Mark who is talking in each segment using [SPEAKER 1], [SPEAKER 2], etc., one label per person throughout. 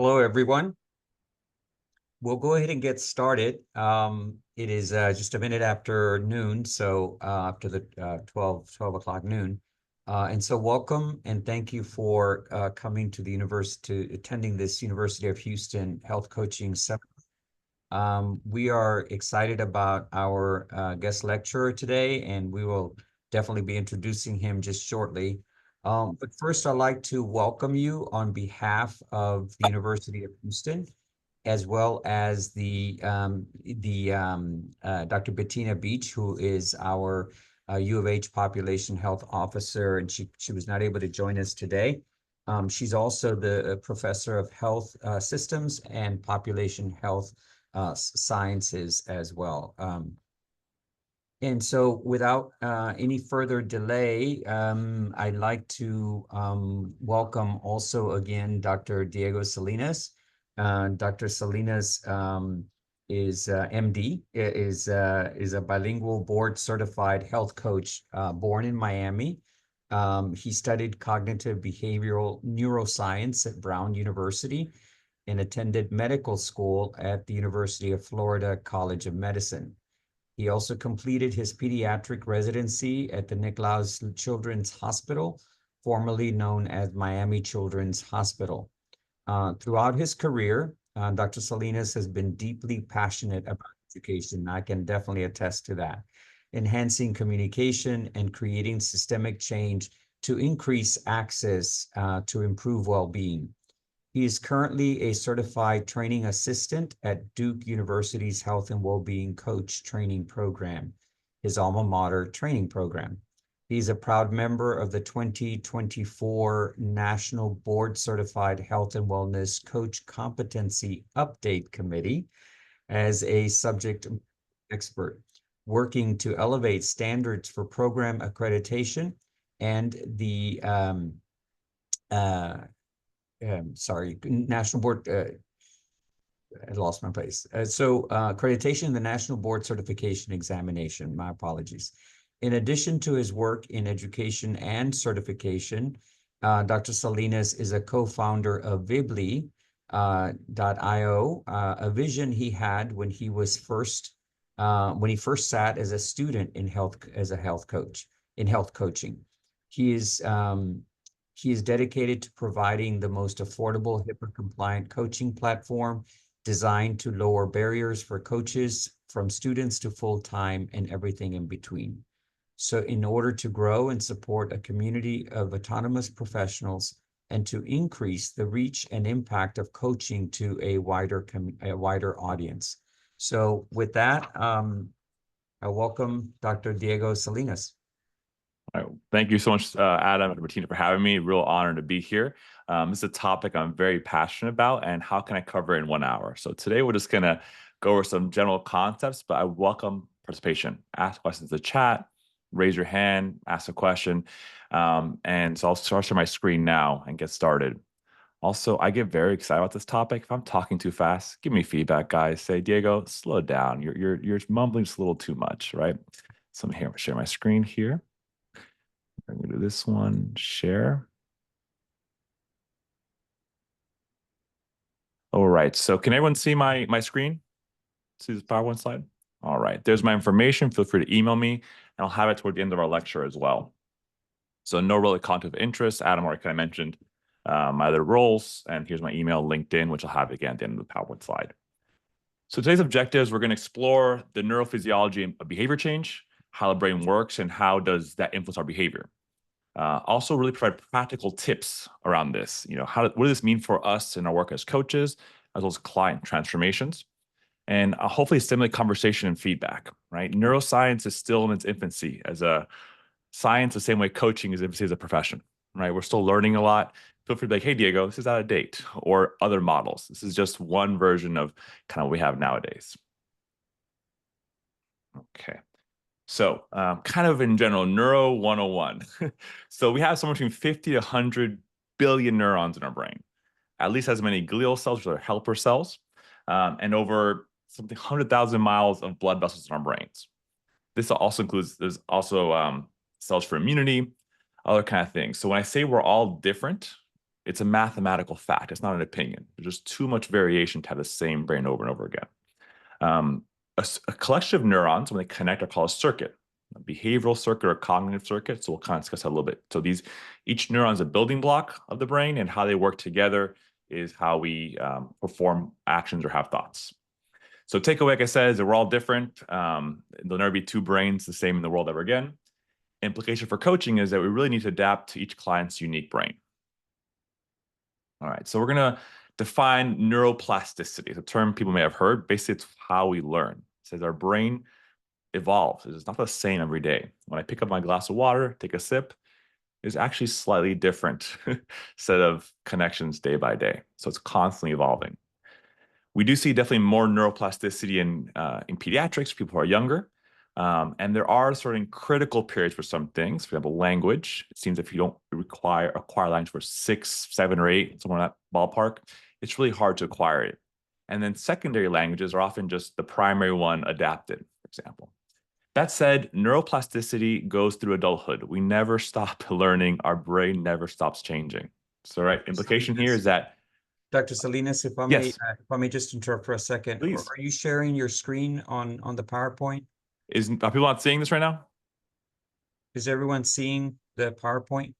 [SPEAKER 1] Hello, everyone. We'll go ahead and get started. It is just a minute after noon, so after the 12 o'clock noon. And so welcome and thank you for coming to the university, attending this University of Houston Health Coaching Seminar. We are excited about our guest lecturer today, and we will definitely be introducing him just shortly. But first, I'd like to welcome you on behalf of the University of Houston, as well as Dr. Bettina Beach, who is our U of H Population Health Officer, and she was not able to join us today. She's also the professor of health systems and population health sciences as well. And so without any further delay, I'd like to welcome also again Dr. Diego Salinas. Dr. Salinas is MD, is a bilingual board certified health coach born in Miami. He studied cognitive behavioral neuroscience at Brown University and attended medical school at the University of Florida College of Medicine. He also completed his pediatric residency at the Nicklaus Children's Hospital, formerly known as Miami Children's Hospital. Throughout his career, Dr. Salinas has been deeply passionate about education. I can definitely attest to that. Enhancing communication and creating systemic change to increase access to improve well-being. He is currently a certified training assistant at Duke University's Health and Wellbeing Coach Training Program, his alma mater training program. He's a proud member of the 2024 National Board Certified Health and Wellness Coach Competency Update Committee as a subject expert, working to elevate standards for program accreditation and the National Board, I lost my place. Accreditation, the National Board Certification Examination, my apologies. In addition to his work in education and certification, Dr. Salinas is a co-founder of Vibly.io, a vision he had when he first sat as a student in health, as a health coach in health coaching. He is dedicated to providing the most affordable HIPAA-compliant coaching platform designed to lower barriers for coaches from students to full-time and everything in between. So in order to grow and support a community of autonomous professionals and to increase the reach and impact of coaching to a wider audience. So with that, I welcome Dr. Diego Salinas.
[SPEAKER 2] All right. Thank you so much, Adam and Bettina, for having me. Real honor to be here. This is a topic I'm very passionate about, and how can I cover it in 1 hour? So today we're just going to go over some general concepts, but I welcome participation. Ask questions in the chat, raise your hand, ask a question. And so I'll start my screen now and get started. Also, I get very excited about this topic. If I'm talking too fast, give me feedback, guys. Say, Diego, slow down. You're mumbling just a little too much, right? So I'm here, share my screen here. I'm going to do this one, share. All right, so can everyone see my screen? See this PowerPoint slide? All right, there's my information. Feel free to email me, and I'll have it toward the end of our lecture as well. So no really conflict of interest. Adam already kind of mentioned my other roles, and here's my email, LinkedIn, which I'll have again at the end of the PowerPoint slide. So today's objectives, we're going to explore the neurophysiology of behavior change, how the brain works, and how does that influence our behavior. Also really provide practical tips around this. What does this mean for us in our work as coaches, as well as client transformations? And hopefully stimulate conversation and feedback, right? Neuroscience is still in its infancy as a science, the same way coaching is infancy as a profession, right? We're still learning a lot. Feel free to be like, hey, Diego, this is out of date, or other models. This is just one version of kind of what we have nowadays. Okay. So kind of in general, Neuro 101. So we have somewhere between 50 to 100 billion neurons in our brain, at least as many glial cells, which are helper cells, and over something 100,000 miles of blood vessels in our brains. This also includes, there's also cells for immunity, other kind of things. So when I say we're all different, It's a mathematical fact. It's not an opinion. There's just too much variation to have the same brain over and over again. A collection of neurons, when they connect, are called a circuit, a behavioral circuit or cognitive circuit. So we'll kind of discuss that a little bit. So each neuron is a building block of the brain, and how they work together is how we perform actions or have thoughts. So takeaway, like I said, is that we're all different. There'll never be two brains the same in the world ever again. Implication for coaching is that we really need to adapt to each client's unique brain. All right, so we're going to define neuroplasticity. It's a term people may have heard. Basically, it's how we learn. It says our brain evolves. It's not the same every day. When I pick up my glass of water, take a sip, there's actually slightly different set of connections day by day. So it's constantly evolving. We do see definitely more neuroplasticity in pediatrics, people who are younger. And there are certain critical periods for some things. For example, language. It seems if you don't acquire language for 6, 7, or 8, somewhere in that ballpark, it's really hard to acquire it. And then secondary languages are often just the primary one adapted, for example. That said, neuroplasticity goes through adulthood. We never stop learning. Our brain never stops changing. So, right, implication here is that
[SPEAKER 1] Dr. Salinas, if I may just interrupt for a second.
[SPEAKER 2] Please.
[SPEAKER 1] Are you sharing your screen on the PowerPoint?
[SPEAKER 2] Are people not seeing this right now?
[SPEAKER 1] Is everyone seeing the PowerPoint?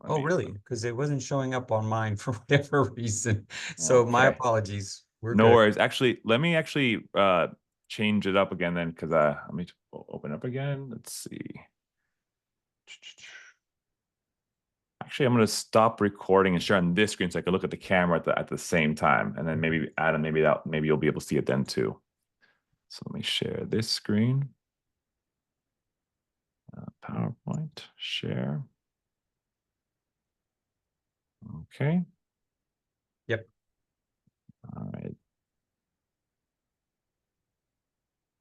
[SPEAKER 1] Oh, really? Because it wasn't showing up on mine for whatever reason. So my apologies. We're
[SPEAKER 2] no
[SPEAKER 1] good.
[SPEAKER 2] worries. Actually, let me change it up again then, because let me open up again. Let's see. Actually, I'm going to stop recording and share on this screen so I can look at the camera at the same time. And then maybe Adam, maybe you'll be able to see it then too. So let me share this screen. PowerPoint, share. Okay.
[SPEAKER 1] Yep.
[SPEAKER 2] All right.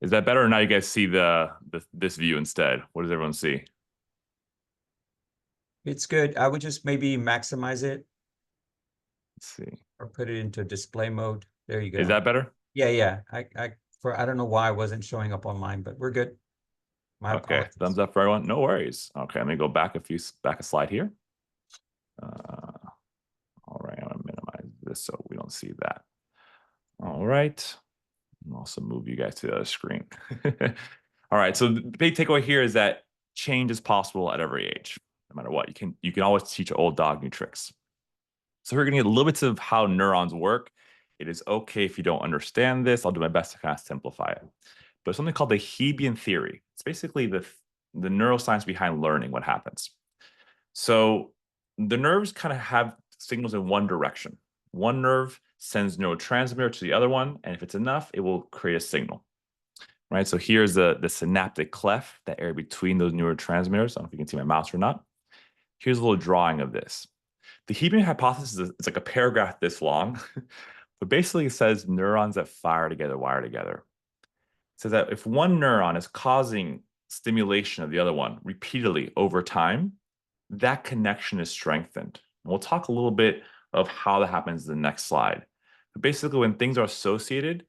[SPEAKER 2] Is that better, or now you guys see this view instead? What does everyone see?
[SPEAKER 1] It's good. I would just maybe maximize it.
[SPEAKER 2] Let's see.
[SPEAKER 1] Or put it into display mode. There you go.
[SPEAKER 2] Is that better?
[SPEAKER 1] Yeah. I don't know why it wasn't showing up on mine, but we're good. My apologies.
[SPEAKER 2] Thumbs up for everyone. No worries. Okay, let me go back a slide here. All right, I'm gonna minimize this so we don't see that. All right. I'll also move you guys to the other screen. All right, so the big takeaway here is that change is possible at every age, no matter what. You can always teach an old dog new tricks. So we're gonna get a little bit of how neurons work. It is okay if you don't understand this. I'll do my best to kind of simplify it. But something called the Hebbian theory. It's basically the neuroscience behind learning, what happens. So the nerves kind of have signals in one direction. One nerve sends neurotransmitter to the other one, and if it's enough, it will create a signal. Right? So here's the synaptic cleft, that area between those neurotransmitters. I don't know if you can see my mouse or not. Here's a little drawing of this. The Hebbian hypothesis is like a paragraph this long, but basically it says neurons that fire together wire together. It says that if one neuron is causing stimulation of the other one repeatedly over time, that connection is strengthened. And we'll talk a little bit of how that happens in the next slide. But basically, when things are associated,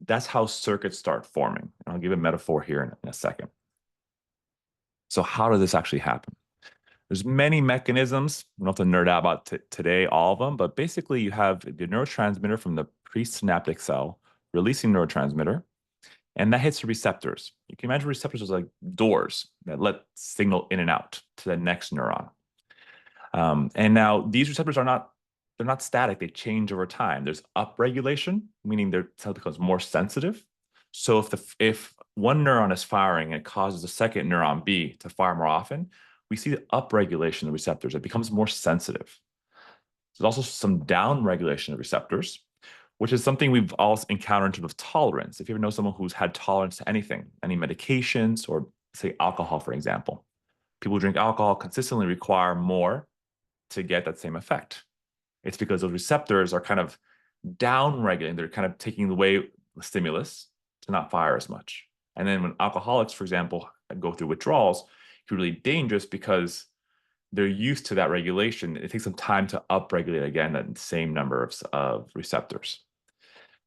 [SPEAKER 2] that's how circuits start forming. And I'll give a metaphor here in a second. So how does this actually happen? There's many mechanisms. We don't have to nerd out about today, all of them, but basically you have the neurotransmitter from the presynaptic cell releasing neurotransmitter, and that hits the receptors. You can imagine receptors as like doors that let signal in and out to the next neuron. And now these receptors they're not static. They change over time. There's upregulation, meaning their cell becomes more sensitive. So if one neuron is firing and it causes a second neuron B to fire more often, we see the upregulation of the receptors. It becomes more sensitive. There's also some downregulation of receptors, which is something we've all encountered in terms of tolerance. If you ever know someone who's had tolerance to anything, any medications, or say alcohol, for example, people who drink alcohol consistently require more to get that same effect. It's because those receptors are kind of down-regulating. They're kind of taking away the stimulus to not fire as much. And then when alcoholics, for example, go through withdrawals, it's really dangerous because they're used to that regulation. It takes some time to upregulate again that same number of receptors.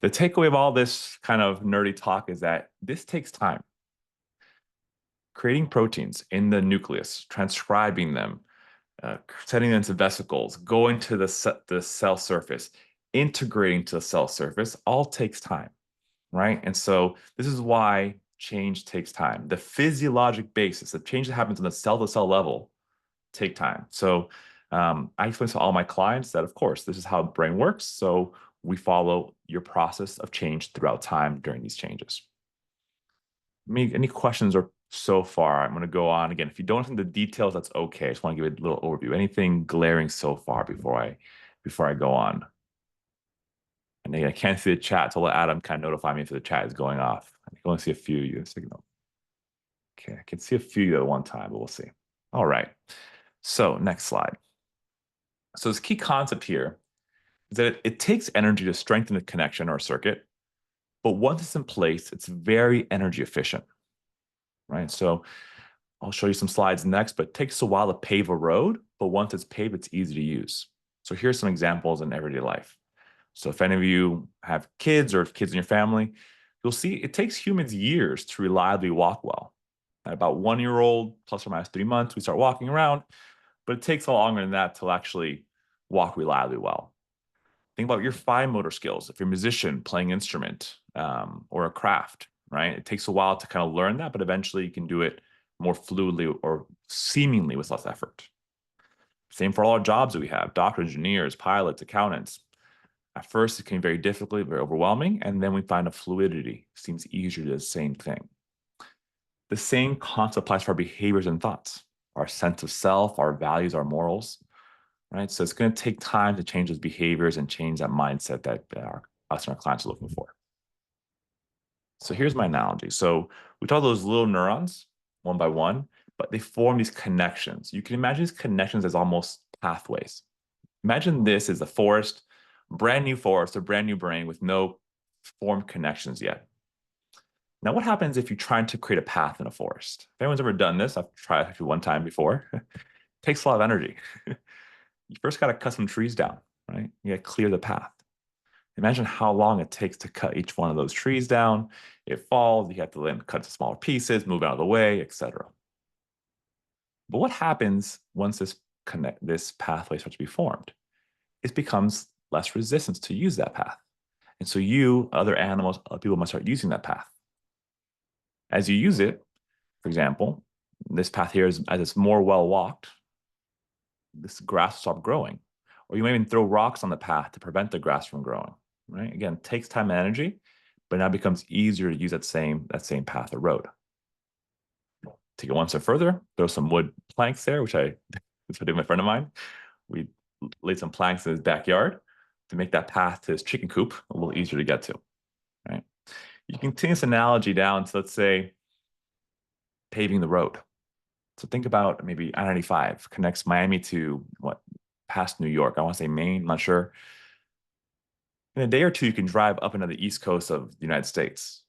[SPEAKER 2] The takeaway of all this kind of nerdy talk is that this takes time. Creating proteins in the nucleus, transcribing them, setting into vesicles, going to the cell surface, integrating to the cell surface, all takes time, right? And so this is why change takes time. The physiologic basis, the change that happens on the cell-to-cell level, take time. So I explain to all my clients that, of course, this is how the brain works. So we follow your process of change throughout time during these changes. Any questions or so far? I'm going to go on again. If you don't have the details, that's okay. I just want to give it a little overview. Anything glaring so far before I go on? And again, I can't see the chat, so I'll let Adam kind of notify me if the chat is going off. I can only see a few of you. Signal. Okay, I can see a few of you at one time, but we'll see. All right. So next slide. So this key concept here is that it takes energy to strengthen a connection or a circuit, but once it's in place, it's very energy efficient, right? So I'll show you some slides next, but it takes a while to pave a road, but once it's paved, it's easy to use. So here's some examples in everyday life. So if any of you have kids or kids in your family, you'll see it takes humans years to reliably walk well. At about 1-year-old, plus or minus 3 months, we start walking around, but it takes a lot longer than that to actually walk reliably well. Think about your fine motor skills. If you're a musician playing an instrument or a craft, right? It takes a while to kind of learn that, but eventually you can do it more fluidly or seemingly with less effort. Same for all our jobs that we have: doctors, engineers, pilots, accountants. At first, it can be very difficult, very overwhelming, and then we find a fluidity. It seems easier to do the same thing. The same concept applies for our behaviors and thoughts, our sense of self, our values, our morals, right? So it's going to take time to change those behaviors and change that mindset that us and our clients are looking for. So here's my analogy. So we talk those little neurons one by one, but they form these connections. You can imagine these connections as almost pathways. Imagine this is a forest, brand new forest, a brand new brain with no formed connections yet. Now, what happens if you're trying to create a path in a forest? If anyone's ever done this, I've tried actually one time before. It takes a lot of energy. You first got to cut some trees down, right? You got to clear the path. Imagine how long it takes to cut each one of those trees down. It falls, you have to then cut to smaller pieces, move out of the way, etc. But what happens once this pathway starts to be formed? It becomes less resistance to use that path. And so you, other animals, other people must start using that path. As you use it, for example, this path here, as it's more well-walked, this grass will stop growing. Or you may even throw rocks on the path to prevent the grass from growing, right? Again, it takes time and energy, but now it becomes easier to use that same path or road. Take it one step further, throw some wood planks there, which I did with my friend of mine. We laid some planks in his backyard to make that path to his chicken coop a little easier to get to, right? You can continue this analogy down to, let's say, paving the road. So think about maybe I-95 connects Miami to past New York. I want to say Maine, I'm not sure. In a day or two, you can drive up into the East Coast of the United States.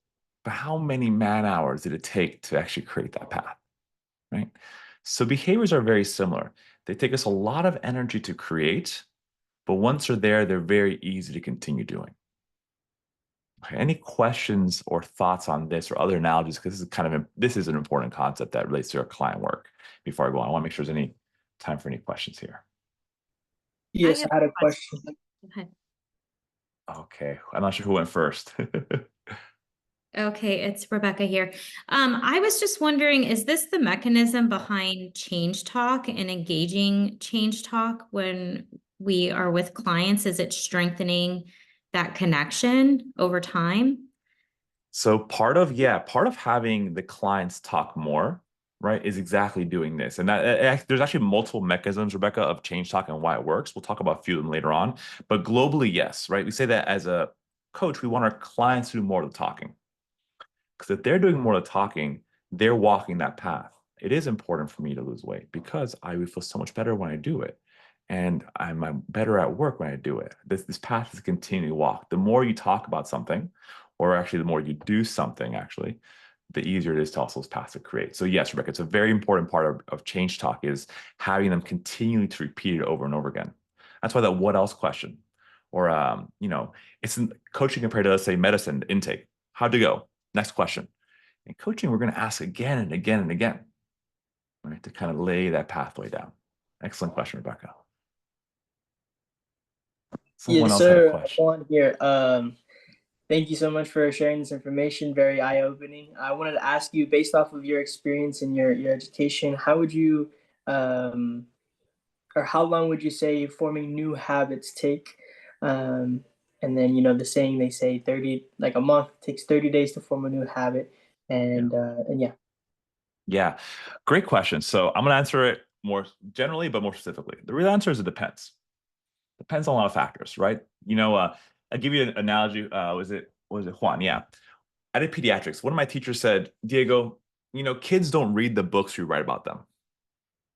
[SPEAKER 2] But how many man-hours did it take to actually create that path, right? So behaviors are very similar. They take us a lot of energy to create, but once they're there, they're very easy to continue doing. Okay, any questions or thoughts on this or other analogies? Because this is an important concept that relates to our client work. Before I go on, I want to make sure there's any time for any questions here.
[SPEAKER 3] Yes, I had a question.
[SPEAKER 4] Okay.
[SPEAKER 2] Okay, I'm not sure who went first.
[SPEAKER 4] Okay, it's Rebecca here. I was just wondering, is this the mechanism behind change talk and engaging change talk when we are with clients? Is it strengthening that connection over time?
[SPEAKER 2] So part of having the clients talk more, right, is exactly doing this. And there's actually multiple mechanisms, Rebecca, of change talk and why it works. We'll talk about a few of them later on. But globally, yes, right? We say that as a coach, we want our clients to do more of the talking. Because if they're doing more of the talking, they're walking that path. It is important for me to lose weight because I would feel so much better when I do it. And I'm better at work when I do it. This path is a continuing walk. The more you talk about something, or actually the more you do something, actually, the easier it is to also those paths to create. So yes, Rebecca, it's a very important part of change talk is having them continually to repeat it over and over again. That's why that what else question, or it's in coaching compared to, let's say, medicine intake. How'd you go? Next question. In coaching, we're going to ask again and again and again, right, to kind of lay that pathway down. Excellent question, Rebecca.
[SPEAKER 3] Yes,
[SPEAKER 2] Someone else had a
[SPEAKER 3] sir.
[SPEAKER 2] question.
[SPEAKER 3] Juan here. Thank you so much for sharing this information. Very eye-opening. I wanted to ask you, based off of your experience and your education, how would you, or how long would you say forming new habits take? And then, you know, the saying they say 30, like a month takes 30 days to form a new habit. And yeah.
[SPEAKER 2] Yeah, great question. So I'm going to answer it more generally, but more specifically. The real answer is it depends. Depends on a lot of factors, right? You know, I'll give you an analogy. Was it Juan? Yeah. I did pediatrics. One of my teachers said, Diego, you know, kids don't read the books you write about them,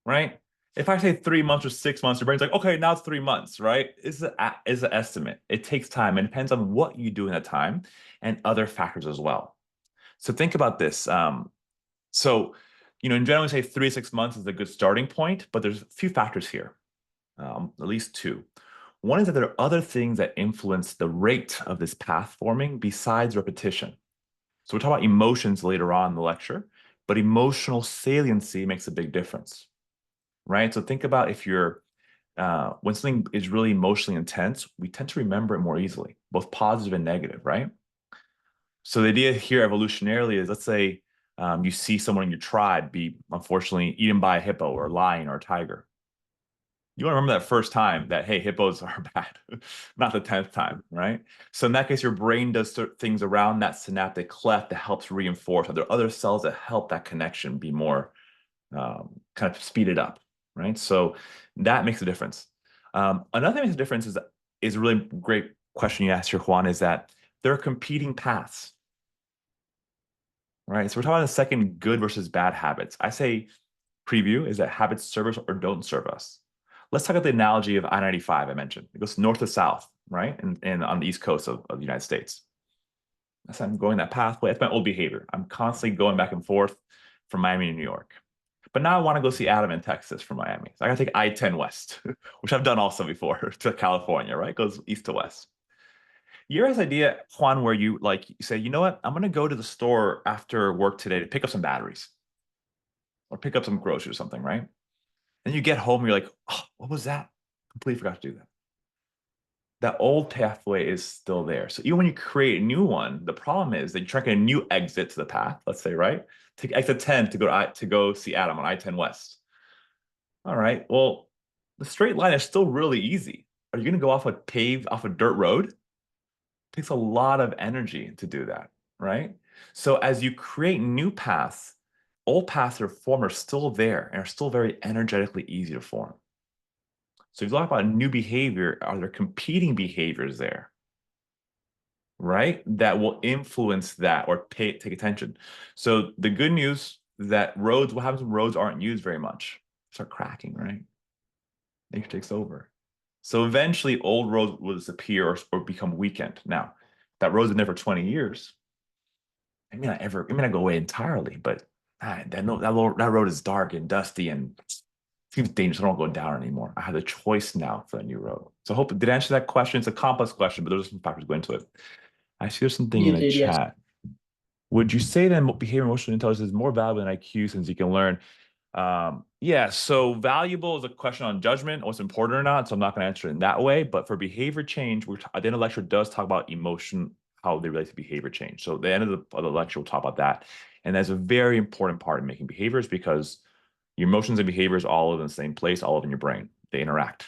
[SPEAKER 2] right? If I say 3 months or 6 months, your brain's like, okay, now it's 3 months, right? It's an estimate. It takes time. It depends on what you do in that time and other factors as well. So think about this. So, you know, in general, we say 3 to 6 months is a good starting point, but there's a few factors here, at least two. One is that there are other things that influence the rate of this path forming besides repetition. So we'll talk about emotions later on in the lecture, but emotional saliency makes a big difference, right? So think about if you're, when something is really emotionally intense, we tend to remember it more easily, both positive and negative, right? So the idea here evolutionarily is, let's say you see someone in your tribe be, unfortunately, eaten by a hippo or a lion or a tiger. You want to remember that first time that, hey, hippos are bad, not the 10th time, right? So in that case, your brain does things around that synaptic cleft that helps reinforce. Are there other cells that help that connection be more kind of speeded up, right? So that makes a difference. Another thing that makes a difference is a really great question you asked here, Juan, is that there are competing paths, right? So we're talking about the second good versus bad habits. I say preview is that habits serve us or don't serve us. Let's talk about the analogy of I-95 I mentioned. It goes north to south, right? And on the East Coast of the United States. That's I'm going that pathway. That's my old behavior. I'm constantly going back and forth from Miami to New York. But now I want to go see Adam in Texas from Miami. So I got to take I-10 west, which I've done also before, to California, right? Goes east to west. You ever have this idea, Juan, where you say, you know what? I'm going to go to the store after work today to pick up some batteries or pick up some groceries or something, right? And you get home, you're like, oh, what was that? Completely forgot to do that. That old pathway is still there. So even when you create a new one, the problem is that you're trying a new exit to the path, let's say, right? Take exit 10 to go see Adam on I-10 West. All right, well, the straight line is still really easy. Are you going to go off a dirt road? It takes a lot of energy to do that, right? So as you create new paths, old paths that are formed are still there and are still very energetically easy to form. So if you talk about new behavior, are there competing behaviors there, right? That will influence that or take attention. So the good news that roads, what happens when roads aren't used very much? Start cracking, right? Nature takes over. So eventually old roads will disappear or become weakened. Now, that road's been there for 20 years. It may not go away entirely, but that road is dark and dusty and seems dangerous. I don't want to go down anymore. I have the choice now for a new road. So I hope it did answer that question. It's a complex question, but there's some factors go into it. I see there's something in the chat. Yes. Would you say that behavioral emotional intelligence is more valuable than IQ since you can learn? Yeah, so valuable is a question on judgment, what's important or not. So I'm not going to answer it in that way. But for behavior change, the end of the lecture does talk about emotion, how they relate to behavior change. So the end of the lecture, we'll talk about that. And that's a very important part of making behaviors because your emotions and behaviors all live in the same place, all live in your brain. They interact.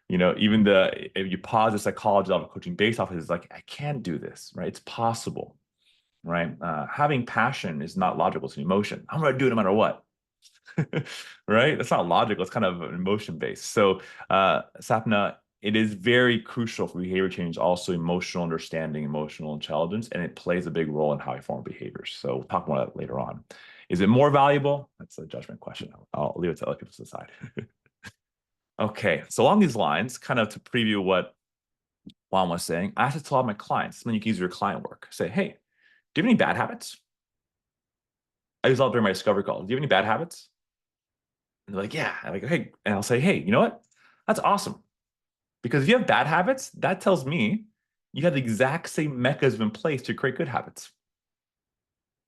[SPEAKER 2] You know, even if you pause the psychology level coaching based off of it, it's like, I can't do this, right? It's possible, right? Having passion is not logical. It's an emotion. I'm going to do it no matter what. Right? That's not logical. It's kind of emotion based. So Sapna, it is very crucial for behavior change, also emotional understanding, emotional intelligence, and it plays a big role in how I form behaviors. So we'll talk more about that later on. Is it more valuable? That's a judgment question. I'll leave it to other people to decide. Okay, so along these lines, kind of to preview what Juan was saying, I have to tell all my clients, when you can use your client work, say, hey, do you have any bad habits? I use a lot during my discovery call. Do you have any bad habits? And they're like, yeah. I'm like, hey, and I'll say, hey, you know what? That's awesome. Because if you have bad habits, that tells me you have the exact same mechanism in place to create good habits.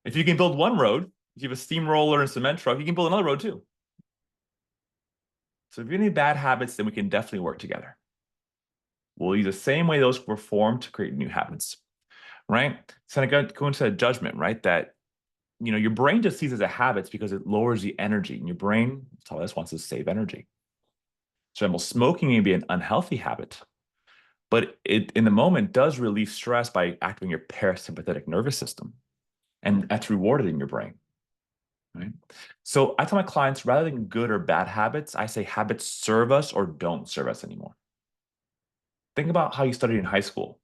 [SPEAKER 2] If you can build one road, if you have a steamroller and cement truck, you can build another road too. So if you have any bad habits, then we can definitely work together. We'll use the same way those were formed to create new habits, right? So I go into a judgment, right? That, your brain just sees it as a habit because it lowers the energy. And your brain, this wants to save energy. So example, smoking may be an unhealthy habit, but it in the moment does relieve stress by activating your parasympathetic nervous system. And that's rewarded in your brain. Right? So I tell my clients, rather than good or bad habits, I say habits serve us or don't serve us anymore. Think about how you studied in high school.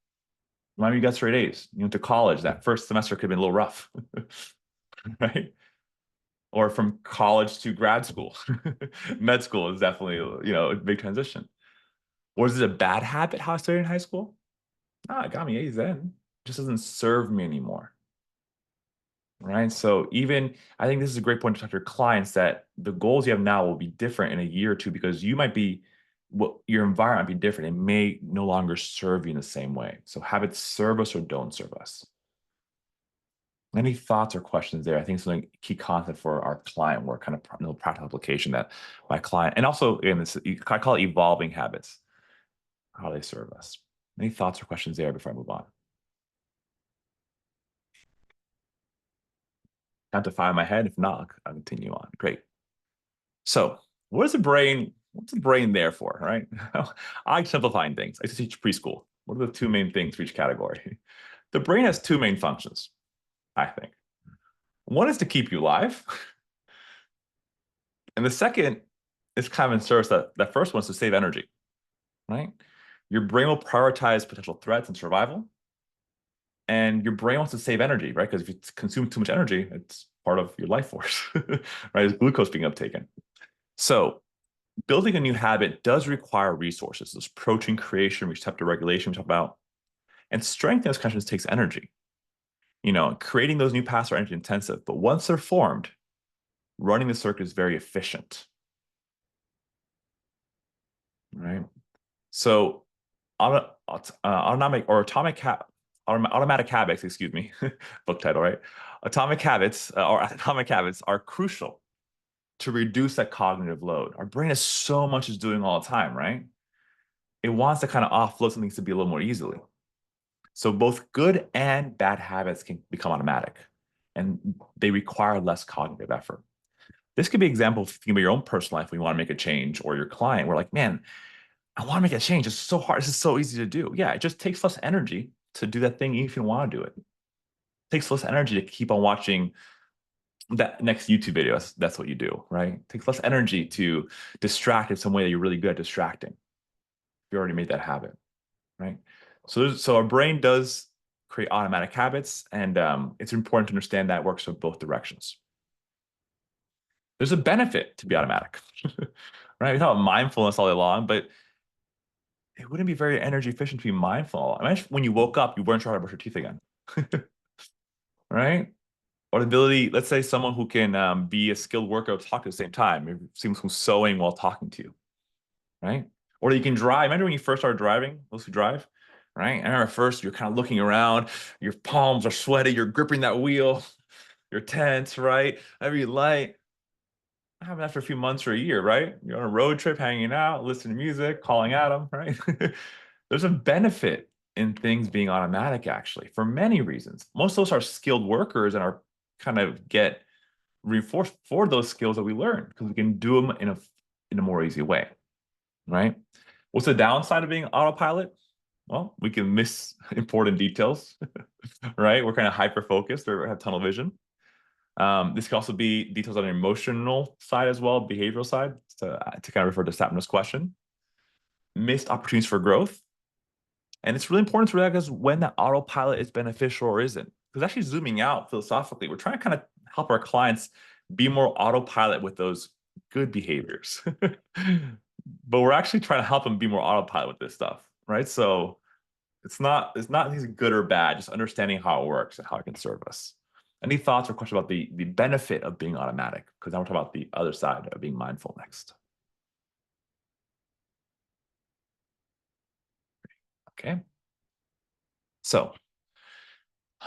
[SPEAKER 2] Remember, you got straight A's. You went to college. That first semester could have been a little rough, right? Or from college to grad school. Med school is definitely, a big transition. Was it a bad habit how I studied in high school? No, it got me A's then. It just doesn't serve me anymore. Right. So I think this is a great point to talk to your clients that the goals you have now will be different in a year or two because your environment might be different. It may no longer serve you in the same way. So habits serve us or don't serve us. Any thoughts or questions there? I think it's a key concept for our client work, kind of practical application that my client, and also again, I call it evolving habits, how they serve us. Any thoughts or questions there before I move on? Count to 5 in my head. If not, I'll continue on. Great. So what's the brain there for, right? I like simplifying things. I used to teach preschool. What are the 2 main things for each category? The brain has 2 main functions, I think. One is to keep you alive. And the second is kind of in service that first one is to save energy, right? Your brain will prioritize potential threats and survival. And your brain wants to save energy, right? Because if you consume too much energy, it's part of your life force, right? It's glucose being uptaken. So building a new habit does require resources. There's protein creation, receptor regulation we talk about. And strengthening those connections takes energy. Creating those new paths are energy intensive, but once they're formed, running the circuit is very efficient. Right? So automatic habits, excuse me, book title, right? Atomic habits are crucial to reduce that cognitive load. Our brain has so much it's doing all the time, right? It wants to kind of offload some things to be a little more easily. So both good and bad habits can become automatic, and they require less cognitive effort. This could be an example of thinking about your own personal life when you want to make a change, or your client. We're like, man, I want to make a change. It's so hard. This is so easy to do. Yeah, it just takes less energy to do that thing even if you want to do it. It takes less energy to keep on watching that next YouTube video. That's what you do, right? It takes less energy to distract in some way that you're really good at distracting. You already made that habit, right? So our brain does create automatic habits, and it's important to understand that works in both directions. There's a benefit to be automatic, right? We talk about mindfulness all day long, but it wouldn't be very energy efficient to be mindful. Imagine when you woke up, you weren't sure how to brush your teeth again, right? Or the ability, let's say someone who can be a skilled worker or talk at the same time. Maybe someone who's sewing while talking to you, right? Or you can drive. Remember when you first started driving, those who drive, right? I remember first you're kind of looking around, your palms are sweaty, you're gripping that wheel, you're tense, right? Every light. Happen after a few months or a year, right? You're on a road trip, hanging out, listening to music, calling at them, right? There's a benefit in things being automatic, actually, for many reasons. Most of us are skilled workers and are kind of get reinforced for those skills that we learn because we can do them in a more easy way, right? What's the downside of being autopilot? Well, we can miss important details, right? We're kind of hyper-focused or have tunnel vision. This can also be details on the emotional side as well, behavioral side, to kind of refer to Sapna's question. Missed opportunities for growth. And it's really important to realize when that autopilot is beneficial or isn't. Because actually zooming out philosophically, we're trying to kind of help our clients be more autopilot with those good behaviors. But we're actually trying to help them be more autopilot with this stuff, right? So it's not good or bad, just understanding how it works and how it can serve us. Any thoughts or questions about the benefit of being automatic? Because now we're talking about the other side of being mindful next. Okay. So,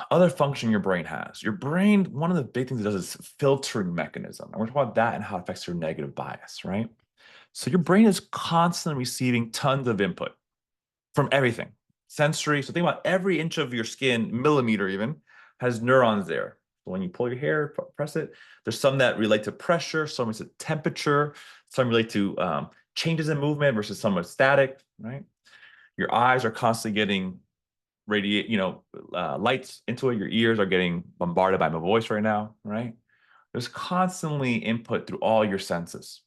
[SPEAKER 2] other function your brain has. Your brain, one of the big things it does is filtering mechanism. And we're talking about that and how it affects your negative bias, right? So your brain is constantly receiving tons of input from everything. Sensory, so think about every inch of your skin, millimeter even, has neurons there. So when you pull your hair, press it, there's some that relate to pressure, some relate to temperature, some relate to changes in movement versus some are static, right? Your eyes are constantly getting lights into it. Your ears are getting bombarded by my voice right now, right? There's constantly input through all your senses.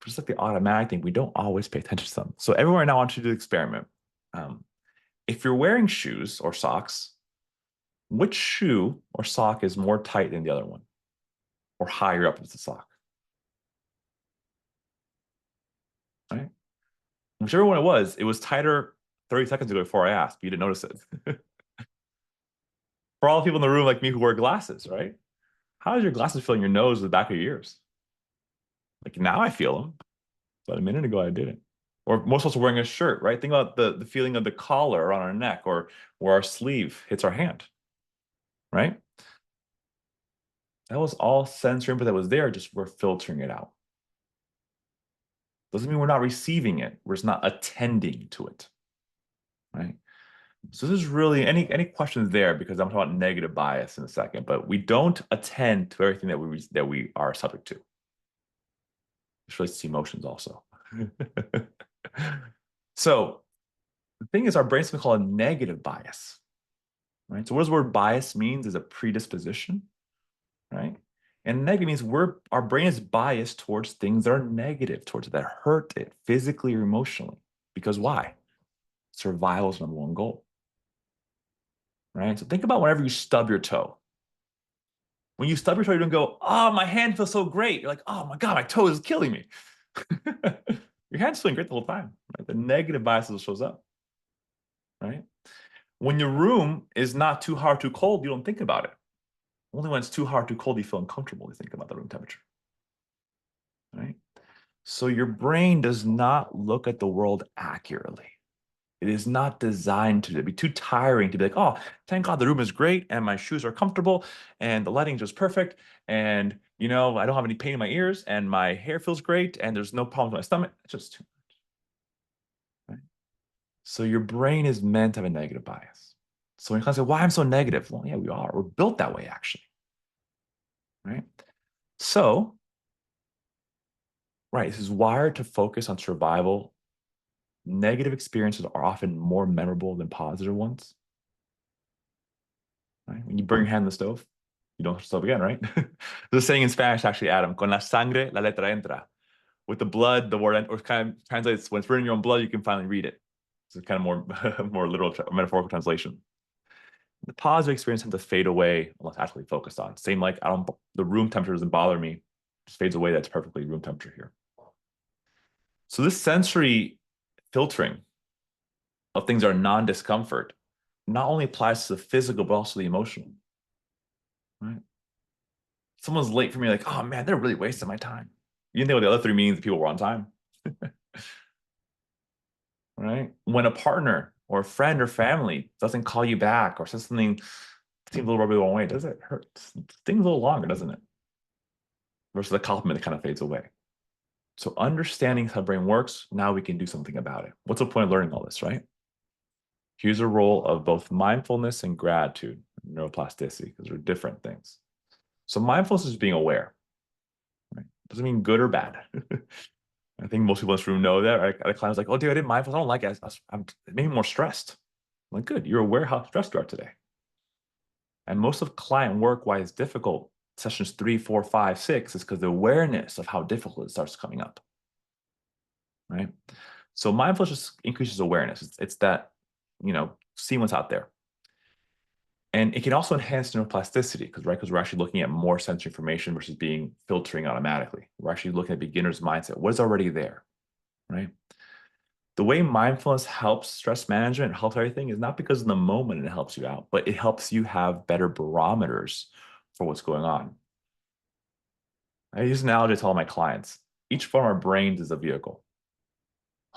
[SPEAKER 2] Just like the automatic thing, we don't always pay attention to them. So everyone right now, I want you to do the experiment. If you're wearing shoes or socks, which shoe or sock is more tight than the other one? Or higher up is the sock? Right? Whichever one it was tighter 30 seconds ago before I asked, but you didn't notice it. For all the people in the room like me who wear glasses, right? How does your glasses feel in your nose or the back of your ears? Like now I feel them, but a minute ago I didn't. Or most of us are wearing a shirt, right? Think about the feeling of the collar around our neck or where our sleeve hits our hand, right? That was all sensory input that was there, just we're filtering it out. Doesn't mean we're not receiving it, we're just not attending to it, right? So this is really, any questions there, because I'm talking about negative bias in a second, but we don't attend to everything that we are subject to. This relates to emotions also. So the thing is, our brain's been called a negative bias, right? So what does the word bias means? Is a predisposition, right? And negative means our brain is biased towards things that are negative, towards that hurt it physically or emotionally. Because why? Survival is number one goal, right? So think about whenever you stub your toe. When you stub your toe, you don't go, oh, my hand feels so great. You're like, oh my God, my toe is killing me. Your hand's feeling great the whole time, right? The negative bias shows up, right? When your room is not too hot or too cold, you don't think about it. Only when it's too hot or too cold, you feel uncomfortable, you think about the room temperature, right? So your brain does not look at the world accurately. It is not designed to be too tiring to be like, oh, thank God the room is great and my shoes are comfortable and the lighting is just perfect and, I don't have any pain in my ears and my hair feels great and there's no problem with my stomach. It's just too much, right? So your brain is meant to have a negative bias. So when you say, why I'm so negative? Well, yeah, we are. We're built that way, actually, right? So, right, this is wired to focus on survival. Negative experiences are often more memorable than positive ones. Right? When you burn your hand in the stove, you don't stove again, right? There's a saying in Spanish, actually, Adam, con la sangre, la letra entra. With the blood, the word, or kind of translates, when it's written in your own blood, you can finally read it. So it's kind of more literal, metaphorical translation. The positive experience tends to fade away unless actually focused on. Same like, the room temperature doesn't bother me, it just fades away. That's perfectly room temperature here. So this sensory filtering of things that are non-discomfort not only applies to the physical, but also the emotional, right? Someone's late for me, like, oh man, they're really wasting my time. You didn't think about the other 3 meetings, people were on time, right? When a partner or a friend or family doesn't call you back or says something seems a little rubber the wrong way, does it hurt? Things a little longer, doesn't it? Versus a compliment that kind of fades away. So understanding how the brain works, now we can do something about it. What's the point of learning all this, right? Here's a role of both mindfulness and gratitude, neuroplasticity, because they're different things. So mindfulness is being aware, right? Doesn't mean good or bad. I think most people in this room know that, right? The client's like, oh, dude, I did mindfulness. I don't like it. It made me more stressed. I'm like, good. You're aware how stressed you are today. And most of client work, why it's difficult, sessions 3, 4, 5, 6, is because the awareness of how difficult it starts coming up, right? So mindfulness just increases awareness. It's that, seeing what's out there. And it can also enhance neuroplasticity because we're actually looking at more sensory information versus filtering automatically. We're actually looking at beginner's mindset. What is already there, right? The way mindfulness helps stress management, helps everything, is not because in the moment it helps you out, but it helps you have better barometers for what's going on. I use an analogy to all my clients. Each one of our brains is a vehicle.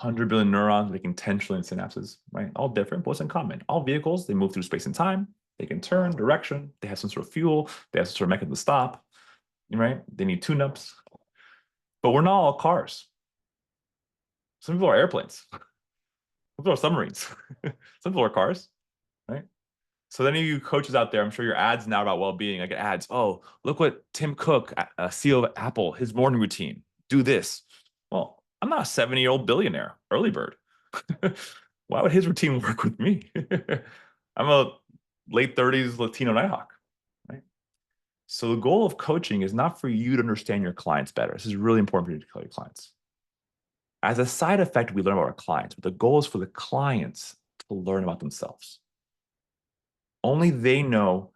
[SPEAKER 2] 100 billion neurons making 10 trillion synapses, right? All different, but what's in common? All vehicles, they move through space and time. They can turn direction. They have some sort of fuel. They have some sort of mechanism to stop, right? They need tune-ups. But we're not all cars. Some people are airplanes. Some people are submarines. Some people are cars, right? So then you coaches out there, I'm sure your ads now about well-being. I get ads. Oh, look what Tim Cook, CEO of Apple, his morning routine. Do this. Well, I'm not a 70-year-old billionaire, early bird. Why would his routine work with me? I'm a late 30s Latino Nighthawk, right? So the goal of coaching is not for you to understand your clients better. This is really important for you to tell your clients. As a side effect, we learn about our clients, but the goal is for the clients to learn about themselves. Only they know.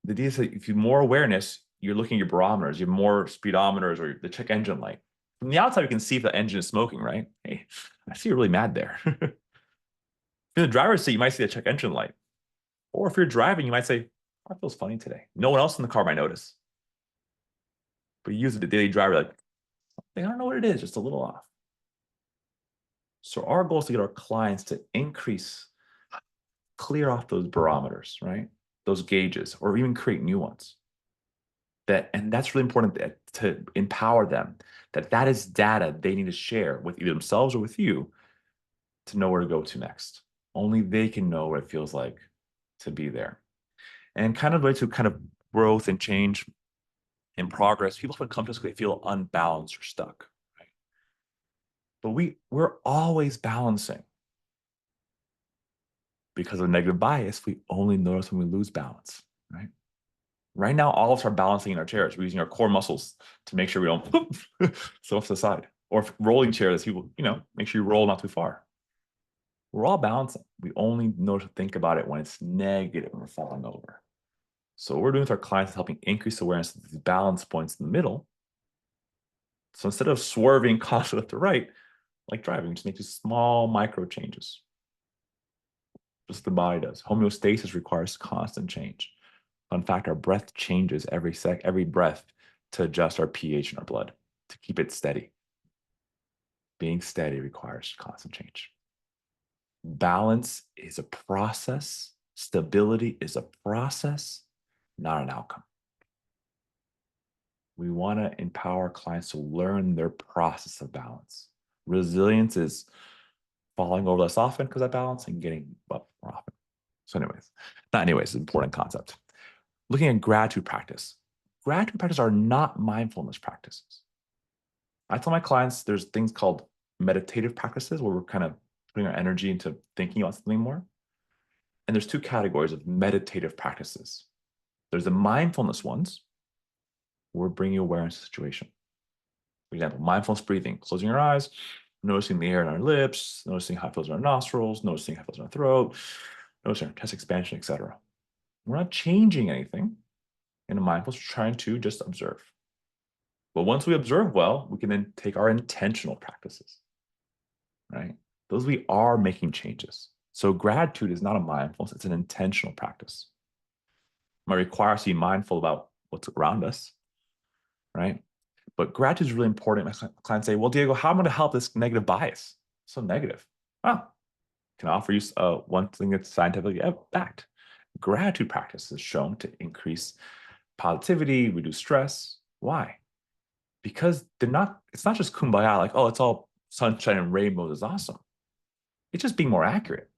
[SPEAKER 2] The idea is that if you have more awareness, you're looking at your barometers, you have more speedometers or the check engine light. From the outside, you can see if the engine is smoking, right? Hey, I see you're really mad there. In the driver's seat, you might see the check engine light. Or if you're driving, you might say, oh, it feels funny today. No one else in the car might notice. But you use the daily driver, like, I don't know what it is, just a little off. So our goal is to get our clients to clear off those barometers, right? Those gauges, or even create new ones. And that's really important to empower them, that is data they need to share with either themselves or with you to know where to go to next. Only they can know what it feels like to be there. And kind of to kind of growth and change and progress, people often come to us because they feel unbalanced or stuck, right? But we're always balancing. Because of negative bias, we only notice when we lose balance, right? Right now, all of us are balancing in our chairs. We're using our core muscles to make sure we don't so off to the side. Or if rolling chairs, people, make sure you roll not too far. We're all balancing. We only know to think about it when it's negative and we're falling over. So what we're doing with our clients is helping increase awareness of these balance points in the middle. So instead of swerving constantly left to right, like driving, just make these small micro changes. Just the body does. Homeostasis requires constant change. In fact, our breath changes every breath to adjust our pH in our blood, to keep it steady. Being steady requires constant change. Balance is a process. Stability is a process, not an outcome. We want to empower clients to learn their process of balance. Resilience is falling over less often because of balance and getting up more often. So it's an important concept. Looking at gratitude practice. Gratitude practices are not mindfulness practices. I tell my clients there's things called meditative practices where we're kind of putting our energy into thinking about something more. And there's two categories of meditative practices. There's the mindfulness ones, where we're bringing awareness to the situation. For example, mindfulness breathing, closing our eyes, noticing the air in our lips, noticing how it feels in our nostrils, noticing how it feels in our throat, noticing our chest expansion, etc. We're not changing anything in a mindfulness, we're trying to just observe. But once we observe well, we can then take our intentional practices, right? Those we are making changes. So gratitude is not a mindfulness, it's an intentional practice. It might require us to be mindful about what's around us, right? But gratitude is really important. My clients say, well, Diego, how am I going to help this negative bias? So negative. Well, can I offer you one thing that's scientifically backed. Gratitude practice is shown to increase positivity, reduce stress. Why? Because it's not just kumbaya, like, oh, it's all sunshine and rainbows is awesome. It's just being more accurate.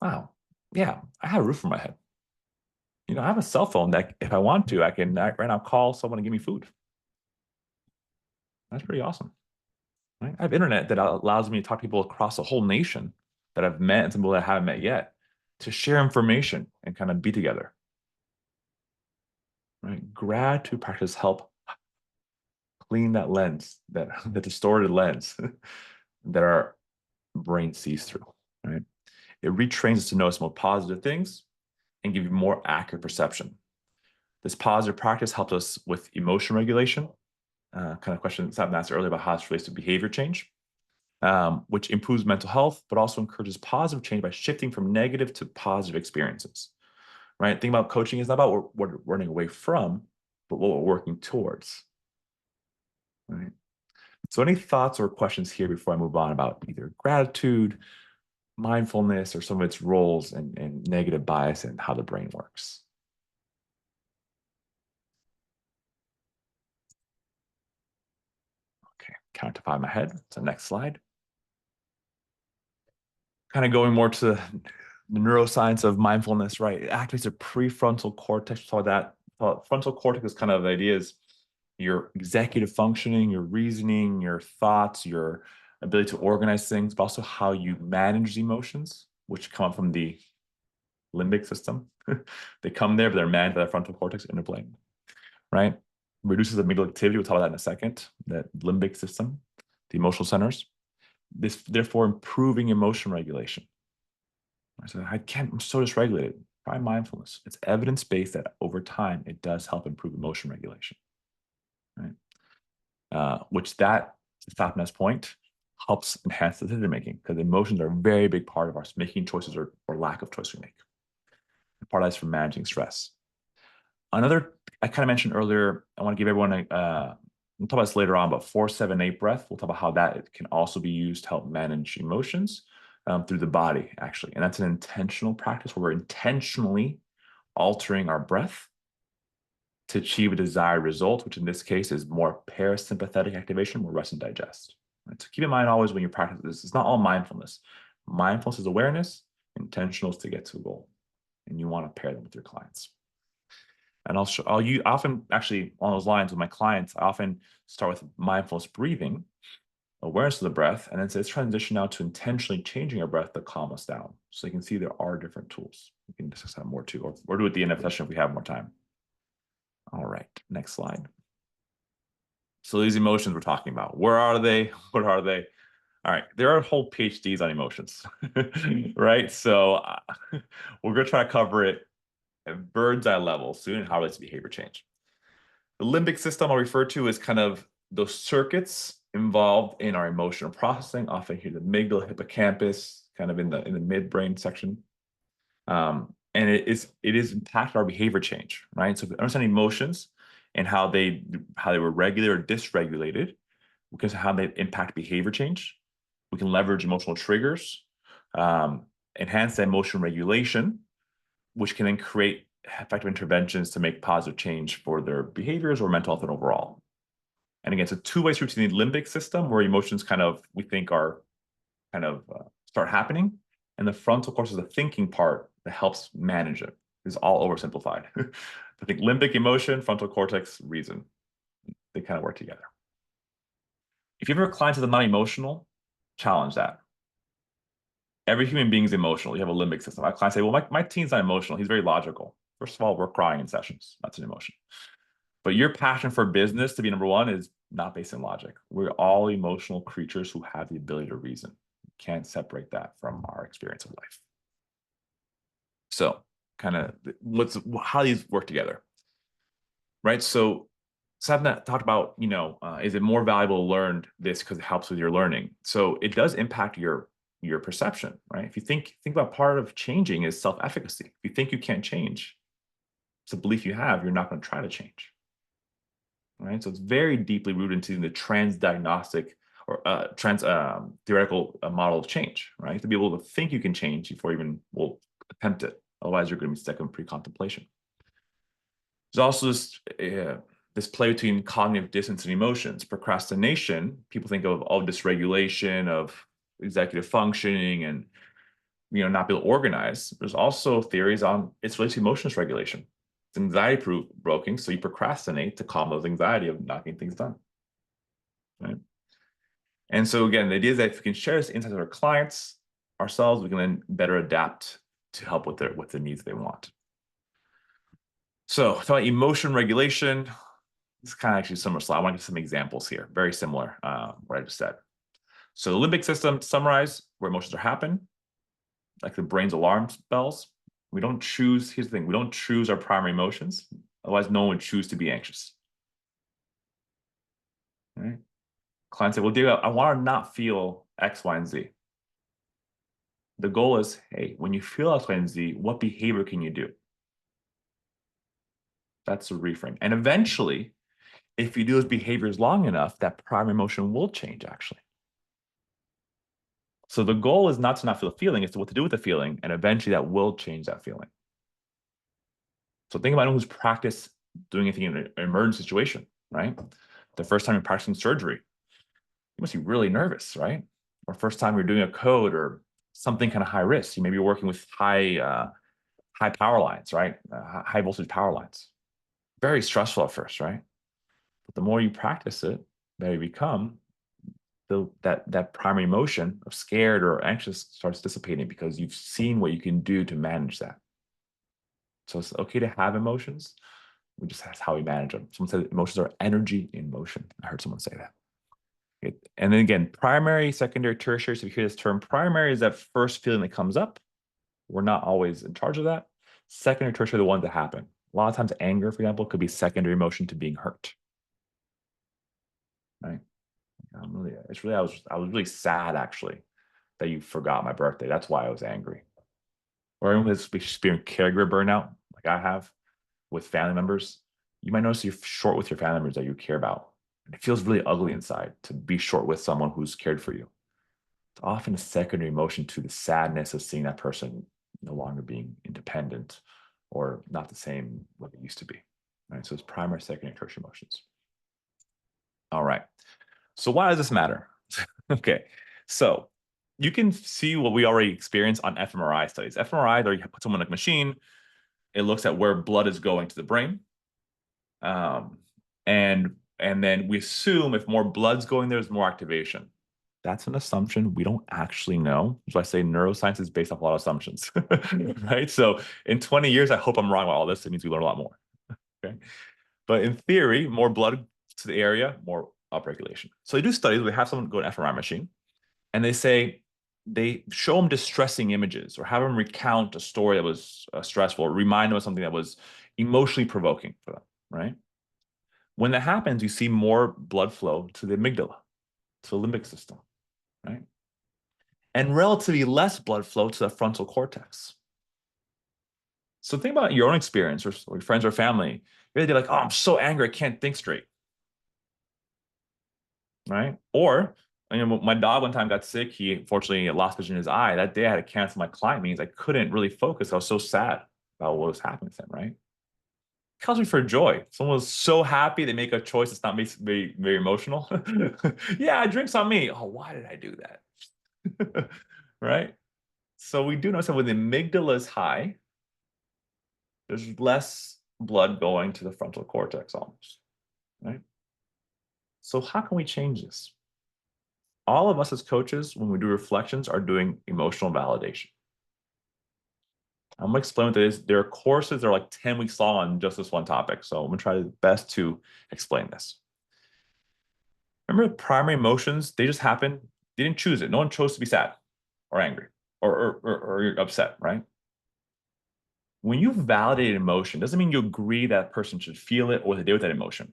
[SPEAKER 2] Wow. Yeah, I have a roof over my head. I have a cell phone that if I want to, I can right now call someone and give me food. That's pretty awesome. Right? I have internet that allows me to talk to people across a whole nation that I've met and some people that I haven't met yet to share information and kind of be together. Right? Gratitude practice help clean that lens, the distorted lens that our brain sees through. Right? It retrains us to notice more positive things and give you more accurate perception. This positive practice helps us with emotion regulation, kind of question Sam asked earlier about how this relates to behavior change, which improves mental health, but also encourages positive change by shifting from negative to positive experiences. Right? Think about coaching is not about what we're running away from, but what we're working towards. Right? So any thoughts or questions here before I move on about either gratitude, mindfulness, or some of its roles and negative bias and how the brain works? count to 5 in my head. So next slide. Kind of going more to the neuroscience of mindfulness, right? It activates the prefrontal cortex. So that frontal cortex is kind of the idea is your executive functioning, your reasoning, your thoughts, your ability to organize things, but also how you manage emotions, which come up from the limbic system. They come there, but they're managed by the frontal cortex interplay, right? Reduces amygdala activity. We'll talk about that in a second. That limbic system, the emotional centers. This therefore improving emotion regulation. So I'm so dysregulated. Try mindfulness. It's evidence-based that over time it does help improve emotion regulation, right? Which that, to Fatma's point, helps enhance decision making because emotions are a very big part of our making choices or lack of choice we make. And part of that is from managing stress. Another, I kind of mentioned earlier, I want to give everyone we'll talk about this later on, but 4-7-8 breath. We'll talk about how that can also be used to help manage emotions through the body, actually. And that's an intentional practice where we're intentionally altering our breath to achieve a desired result, which in this case is more parasympathetic activation, more rest and digest. Right? So keep in mind always when you practice this, it's not all mindfulness. Mindfulness is awareness, intentional is to get to a goal. And you want to pair them with your clients. And I'll often, actually, on those lines with my clients, I often start with mindfulness breathing, awareness of the breath, and then say, let's transition now to intentionally changing our breath to calm us down. So you can see there are different tools. We can discuss that more too, or do it at the end of the session if we have more time. All right, next slide. So these emotions we're talking about, where are they? What are they? All right, there are whole PhDs on emotions, right? So we're going to try to cover it at bird's eye level soon and how it relates to behavior change. The limbic system I'll refer to as kind of those circuits involved in our emotional processing, often here the amygdala, hippocampus, kind of in the midbrain section. And it is impacted our behavior change, right? So if we understand emotions and how they were regulated or dysregulated, because of how they impact behavior change, we can leverage emotional triggers, enhance the emotional regulation, which can then create effective interventions to make positive change for their behaviors or mental health and overall. And again, it's a two-way street between the limbic system, where emotions kind of, we think are kind of start happening, and the frontal cortex is the thinking part that helps manage it. It's all oversimplified. I think limbic emotion, frontal cortex reason, they kind of work together. If you have a client that's not emotional, challenge that. Every human being is emotional. You have a limbic system. My clients say, well, my teen's not emotional. He's very logical. First of all, we're crying in sessions. That's an emotion. But your passion for business to be number one is not based in logic. We're all emotional creatures who have the ability to reason. You can't separate that from our experience of life. So kind of how these work together, right? So Savna talked about, is it more valuable to learn this because it helps with your learning? So it does impact your perception, right? If you think about part of changing is self-efficacy. If you think you can't change, it's a belief you have, you're not going to try to change. Right? So it's very deeply rooted into the transdiagnostic or theoretical model of change, right? To be able to think you can change before you even will attempt it. Otherwise, you're going to be stuck in pre-contemplation. There's also this play between cognitive dissonance and emotions. Procrastination, people think of dysregulation, of executive functioning, and not be able to organize. There's also theories on it's related to emotional regulation. It's anxiety provoking, so you procrastinate to calm those anxiety of not getting things done. Right? And so again, the idea is that if we can share this insights with our clients, ourselves, we can then better adapt to help with the needs they want. So, talking about emotion regulation, this is kind of actually a similar slide. I want to give some examples here, very similar what I just said. So the limbic system, to summarize, where emotions are happening, like the brain's alarm bells. We don't choose, here's the thing, we don't choose our primary emotions. Otherwise, no one would choose to be anxious. Right? Clients say, well, Diego, I want to not feel X, Y, and Z. The goal is, hey, when you feel X, Y, and Z, what behavior can you do? That's the reframe. And eventually, if you do those behaviors long enough, that primary emotion will change, actually. So the goal is not to not feel the feeling, it's what to do with the feeling, and eventually that will change that feeling. So think about anyone who's practiced doing anything in an emergency situation, right? The first time you're practicing surgery, You must be really nervous, right? Or first time you're doing a code or something kind of high risk. You may be working with high power lines, right? High voltage power lines. Very stressful at first, right? But the more you practice it, the better you become, that primary emotion of scared or anxious starts dissipating because you've seen what you can do to manage that. So it's okay to have emotions. That's how we manage them. Someone said emotions are energy in motion. I heard someone say that. Okay. And then again, primary, secondary, tertiary. So if you hear this term, primary is that first feeling that comes up. We're not always in charge of that. Secondary, tertiary are the ones that happen. A lot of times anger, for example, could be secondary emotion to being hurt. Right? I was really sad actually that you forgot my birthday. That's why I was angry. Or anyone who's experienced caregiver burnout, like I have with family members, you might notice you're short with your family members that you care about. And it feels really ugly inside to be short with someone who's cared for you. It's often a secondary emotion to the sadness of seeing that person no longer being independent or not the same what it used to be. Right? So it's primary, secondary, tertiary emotions. All right. So why does this matter? Okay. So you can see what we already experienced on fMRI studies. fMRI, there you put someone in a machine, it looks at where blood is going to the brain. And then we assume if more blood's going there, there's more activation. That's an assumption. We don't actually know. So I say neuroscience is based off a lot of assumptions, right? So in 20 years, I hope I'm wrong about all this. It means we learn a lot more, okay? But in theory, more blood to the area, more upregulation. So they do studies. We have someone go to an fMRI machine, and they show them distressing images or have them recount a story that was stressful, or remind them of something that was emotionally provoking for them, right? When that happens, you see more blood flow to the amygdala, to the limbic system, right? And relatively less blood flow to the frontal cortex. So think about your own experience or your friends or family. You're like, oh, I'm so angry, I can't think straight, right? Or my dog one time got sick. He unfortunately lost vision in his eye. That day I had to cancel my client meetings. I couldn't really focus. I was so sad about what was happening to him, right? It calls me for joy. Someone was so happy they make a choice that's not very, very emotional. Yeah, drinks on me. Oh, why did I do that? Right? So we do know that when the amygdala is high, there's less blood going to the frontal cortex almost, right? So how can we change this? All of us as coaches, when we do reflections, are doing emotional validation. I'm going to explain what that is. There are courses that are like 10 weeks long on just this one topic. So I'm going to try the best to explain this. Remember, primary emotions, they just happen. They didn't choose it. No one chose to be sad or angry or upset, right? When you validate emotion, doesn't mean you agree that person should feel it or what they did with that emotion.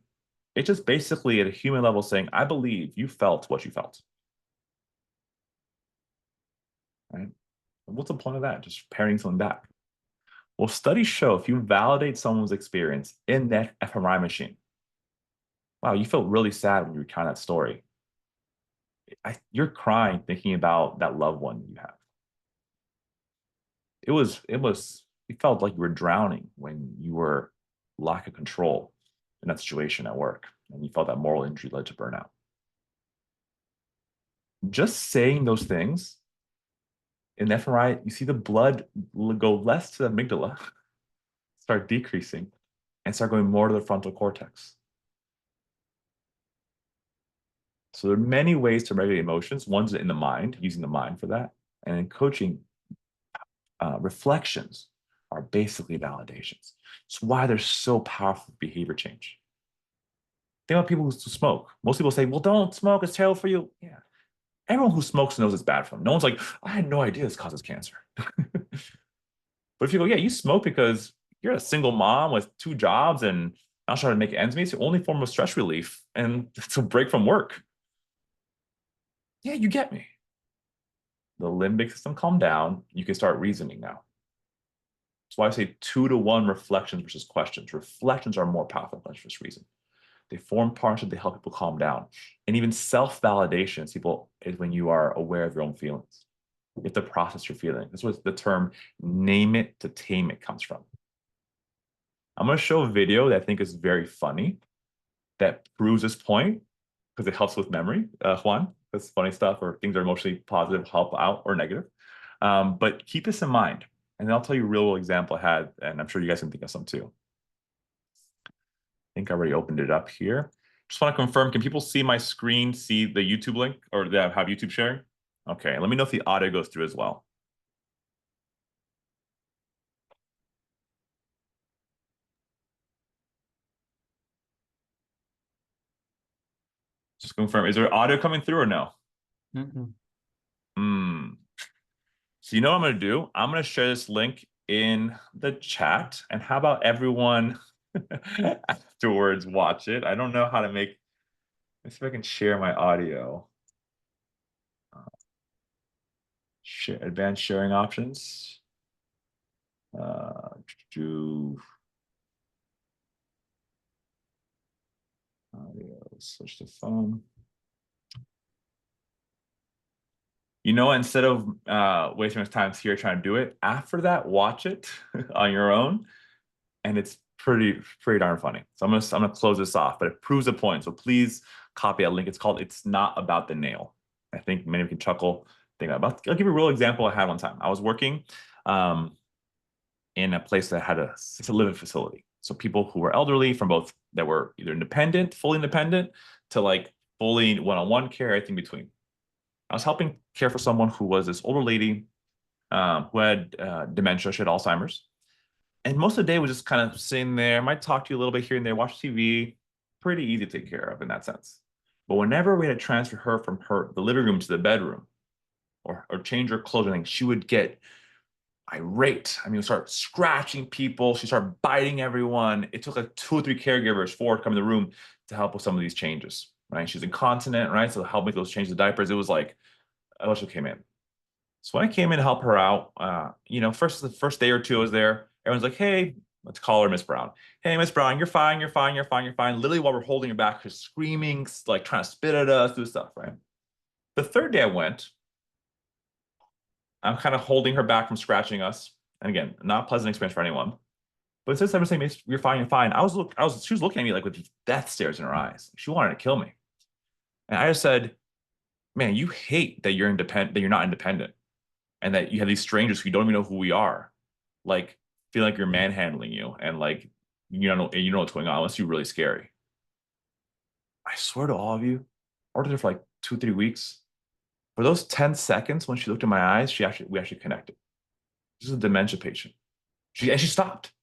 [SPEAKER 2] It's just basically at a human level saying, I believe you felt what you felt. Right? What's the point of that? Just paring someone back. Well, studies show if you validate someone's experience in that fMRI machine, wow, you felt really sad when you recount that story. You're crying thinking about that loved one you have. You felt like you were drowning when you were lack of control in that situation at work, and you felt that moral injury led to burnout. Just saying those things in fMRI, you see the blood go less to the amygdala, start decreasing, and start going more to the frontal cortex. So there are many ways to regulate emotions. One's in the mind, using the mind for that. And in coaching, reflections are basically validations. It's why they're so powerful behavior change. Think about people who smoke. Most people say, well, don't smoke, it's terrible for you. Yeah. Everyone who smokes knows it's bad for them. No one's like, I had no idea this causes cancer. But if you go, yeah, you smoke because you're a single mom with 2 jobs and not trying to make ends meet, it's your only form of stress relief. And it's a break from work. Yeah, you get me. The limbic system calmed down. You can start reasoning now. That's why I say 2-to-1 reflections versus questions. Reflections are more powerful than just reason. They form partnerships, they help people calm down. And even self-validation is when you are aware of your own feelings. You have to process your feelings. That's what the term name it to tame it comes from. I'm going to show a video that I think is very funny that proves this point, because it helps with memory, Juan. That's funny stuff, or things are emotionally positive, help out, or negative. But keep this in mind. And then I'll tell you a real example I had, and I'm sure you guys can think of some too. I think I already opened it up here. Just want to confirm, can people see my screen, see the YouTube link, or do they have YouTube sharing? Okay, let me know if the audio goes through as well. Just confirm, is there audio coming through or no? So you know what I'm going to do? I'm going to share this link in the chat. And how about everyone afterwards watch it? I don't know how to make, let's see if I can share my audio. Share advanced sharing options. Audio, switch to phone. You know, instead of wasting much time here trying to do it, after that, watch it on your own, and it's pretty darn funny. So I'm gonna close this off, but it proves a point. So please copy that link. It's called "It's Not About the Nail." I think many of you can chuckle. I'll give you a real example I had one time. I was working in a place that had a assisted living facility. So people who were elderly, from both that were either independent, fully independent, to like fully one-on-one care, everything between. I was helping care for someone who was this older lady who had dementia. She had Alzheimer's. And most of the day was just kind of sitting there, might talk to you a little bit here and there, watch TV. Pretty easy to take care of in that sense. But whenever we had to transfer her from the living room to the bedroom, or change her clothes or anything, she would get irate. I mean, start scratching people. She started biting everyone. It took like 2 or 3 caregivers for her to come in the room to help with some of these changes, right? She's incontinent, right? So help make those changes, the diapers. It was like, I wish she came in. So when I came in to help her out, the first day or two I was there, everyone's like, hey, let's call her Miss Brown. Hey, Miss Brown, you're fine, you're fine, you're fine, you're fine. Literally while we're holding her back, she's screaming, like trying to spit at us, do stuff, right? The third day I went, I'm kind of holding her back from scratching us. And again, not a pleasant experience for anyone. But since I was saying, you're fine, you're fine, she was looking at me like with these death stares in her eyes. She wanted to kill me. And I just said, man, you hate that you're independent, that you're not independent, and that you have these strangers who don't even know who we are, like feel like you're manhandling you, and like you know what's going on, unless you're really scary. I swear to all of you, I worked there for like 2-3 weeks. For those 10 seconds when she looked in my eyes, we actually connected. This is a dementia patient. She stopped.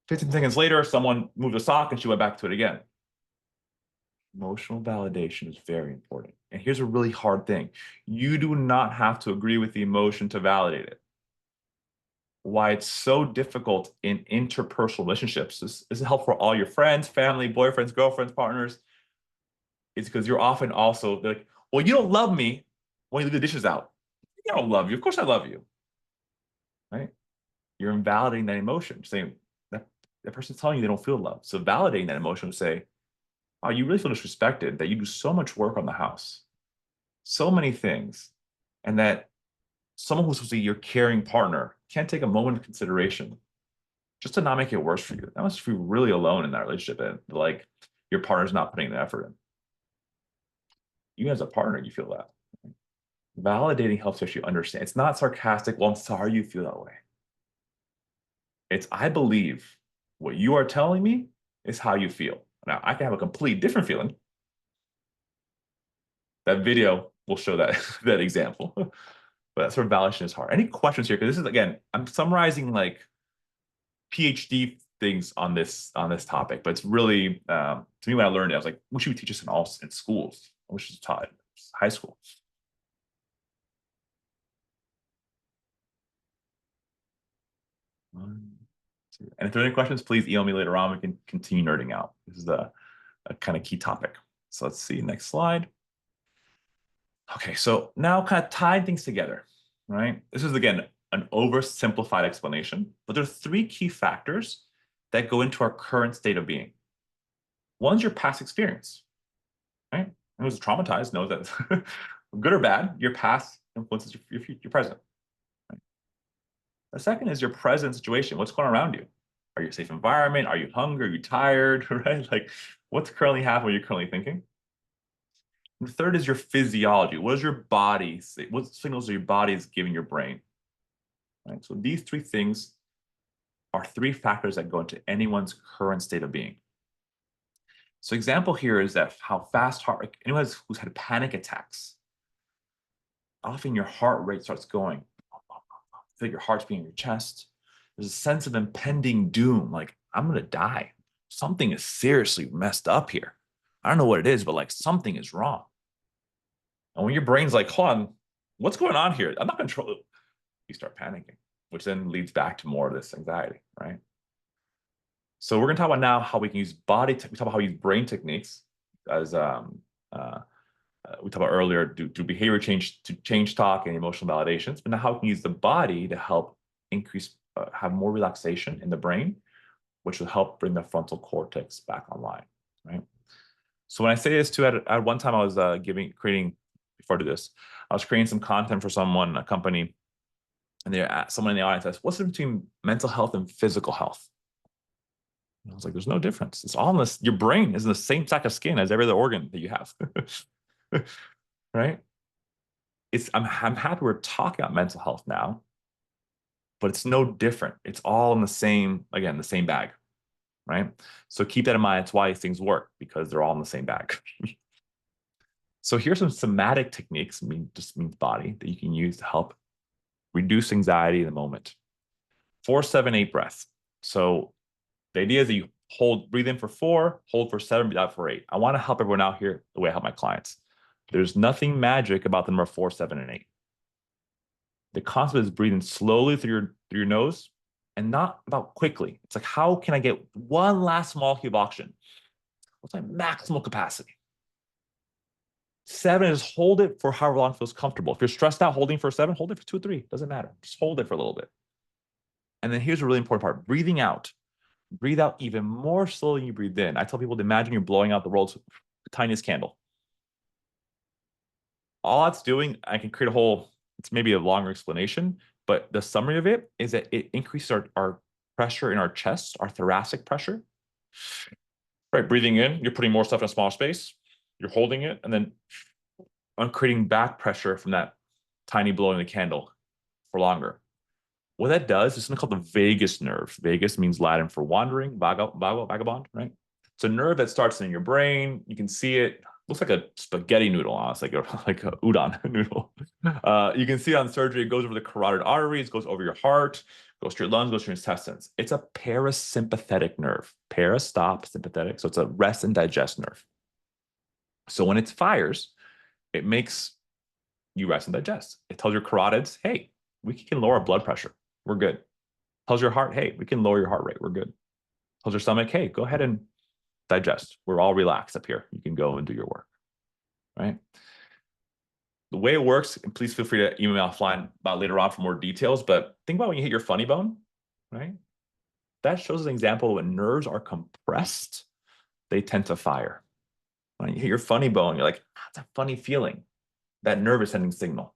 [SPEAKER 2] 15 seconds later, someone moved a sock and she went back to it again. Emotional validation is very important. And here's a really hard thing. You do not have to agree with the emotion to validate it. Why it's so difficult in interpersonal relationships, this is helpful for all your friends, family, boyfriends, girlfriends, partners, is because you're often also like, well, you don't love me when you leave the dishes out. I don't love you. Of course I love you. Right? You're invalidating that emotion, saying that person's telling you they don't feel love. So validating that emotion would say, oh, you really feel disrespected, that you do so much work on the house, so many things, and that someone who's supposed to be your caring partner can't take a moment of consideration just to not make it worse for you. That must feel really alone in that relationship, and like your partner's not putting the effort in. You as a partner, you feel that. Validating helps you actually understand. It's not sarcastic, well, I'm sorry you feel that way. It's, I believe what you are telling me is how you feel. Now, I can have a complete different feeling. That video will show that, that example. But that sort of validation is hard. Any questions here? Because this is, again, I'm summarizing like PhD things on this topic, but it's really, to me, when I learned it, I was like, we should teach this in schools. I wish it was taught in high school. And if there are any questions, please email me later on. We can continue nerding out. This is a kind of key topic. So let's see, next slide. Okay, so now kind of tying things together, right? This is, again, an oversimplified explanation, but there are 3 key factors that go into our current state of being. One's your past experience, right? And who's traumatized knows that good or bad, your past influences your present. Right? The second is your present situation, what's going on around you. Are you a safe environment? Are you hungry? Are you tired? Right? Like, what's currently happening? What you're currently thinking. And the third is your physiology. What does your body say? What signals are your body is giving your brain? Right. So these three things are three factors that go into anyone's current state of being. So example here is that how fast heart, like anyone who's had panic attacks, often your heart rate starts going. Feel like your heart's beating in your chest. There's a sense of impending doom, like I'm gonna die. Something is seriously messed up here. I don't know what it is, but like something is wrong. And when your brain's like, hold on, what's going on here? I'm not controlling. You start panicking, which then leads back to more of this anxiety, right? So we're going to talk about now how we can use we talk about how we use brain techniques as we talked about earlier, do behavior change to change talk and emotional validations, but now how we can use the body to help increase, have more relaxation in the brain, which will help bring the frontal cortex back online, right? So when I say this too, at one time I was before I do this, I was creating some content for someone, a company, and someone in the audience asked, what's the difference between mental health and physical health? And I was like, there's no difference. It's all in this, your brain is in the same sack of skin as every other organ that you have. Right? I'm happy we're talking about mental health now, but it's no different. It's all in the same bag, right? So keep that in mind. It's why these things work, because they're all in the same bag. So here's some somatic techniques, just means body, that you can use to help reduce anxiety in the moment. 4-7-8 breath. So the idea is that you breathe in for 4, hold for 7, breathe out for 8. I want to help everyone out here the way I help my clients. There's nothing magic about the number 4, 7, and 8. The concept is breathing slowly through your nose and not about quickly. It's like, how can I get one last molecule of oxygen? What's my maximal capacity? 7 is hold it for however long feels comfortable. If you're stressed out holding for 7, hold it for 2 or 3. Doesn't matter. Just hold it for a little bit. And then here's a really important part. Breathing out. Breathe out even more slowly than you breathe in. I tell people to imagine you're blowing out the world's tiniest candle. All that's doing, I can create it's maybe a longer explanation, but the summary of it is that it increases our pressure in our chest, our thoracic pressure. Right, breathing in, you're putting more stuff in a small space. You're holding it, and then I'm creating back pressure from that tiny blowing the candle for longer. What that does is something called the vagus nerve. Vagus means Latin for wandering, vagabond, right? It's a nerve that starts in your brain. You can see it. Looks like a spaghetti noodle, honestly, like a udon noodle. You can see it on surgery. It goes over the carotid arteries, goes over your heart, goes to your lungs, goes to your intestines. It's a parasympathetic nerve. Para, stop, sympathetic. So it's a rest and digest nerve. So when it fires, it makes you rest and digest. It tells your carotids, hey, we can lower our blood pressure. We're good. Tells your heart, hey, we can lower your heart rate. We're good. Tells your stomach, hey, go ahead and digest. We're all relaxed up here. You can go and do your work, right? The way it works, and please feel free to email me offline about later on for more details, but think about when you hit your funny bone, right? That shows an example of when nerves are compressed, they tend to fire. When you hit your funny bone, you're like, that's a funny feeling. That nerve is sending signal.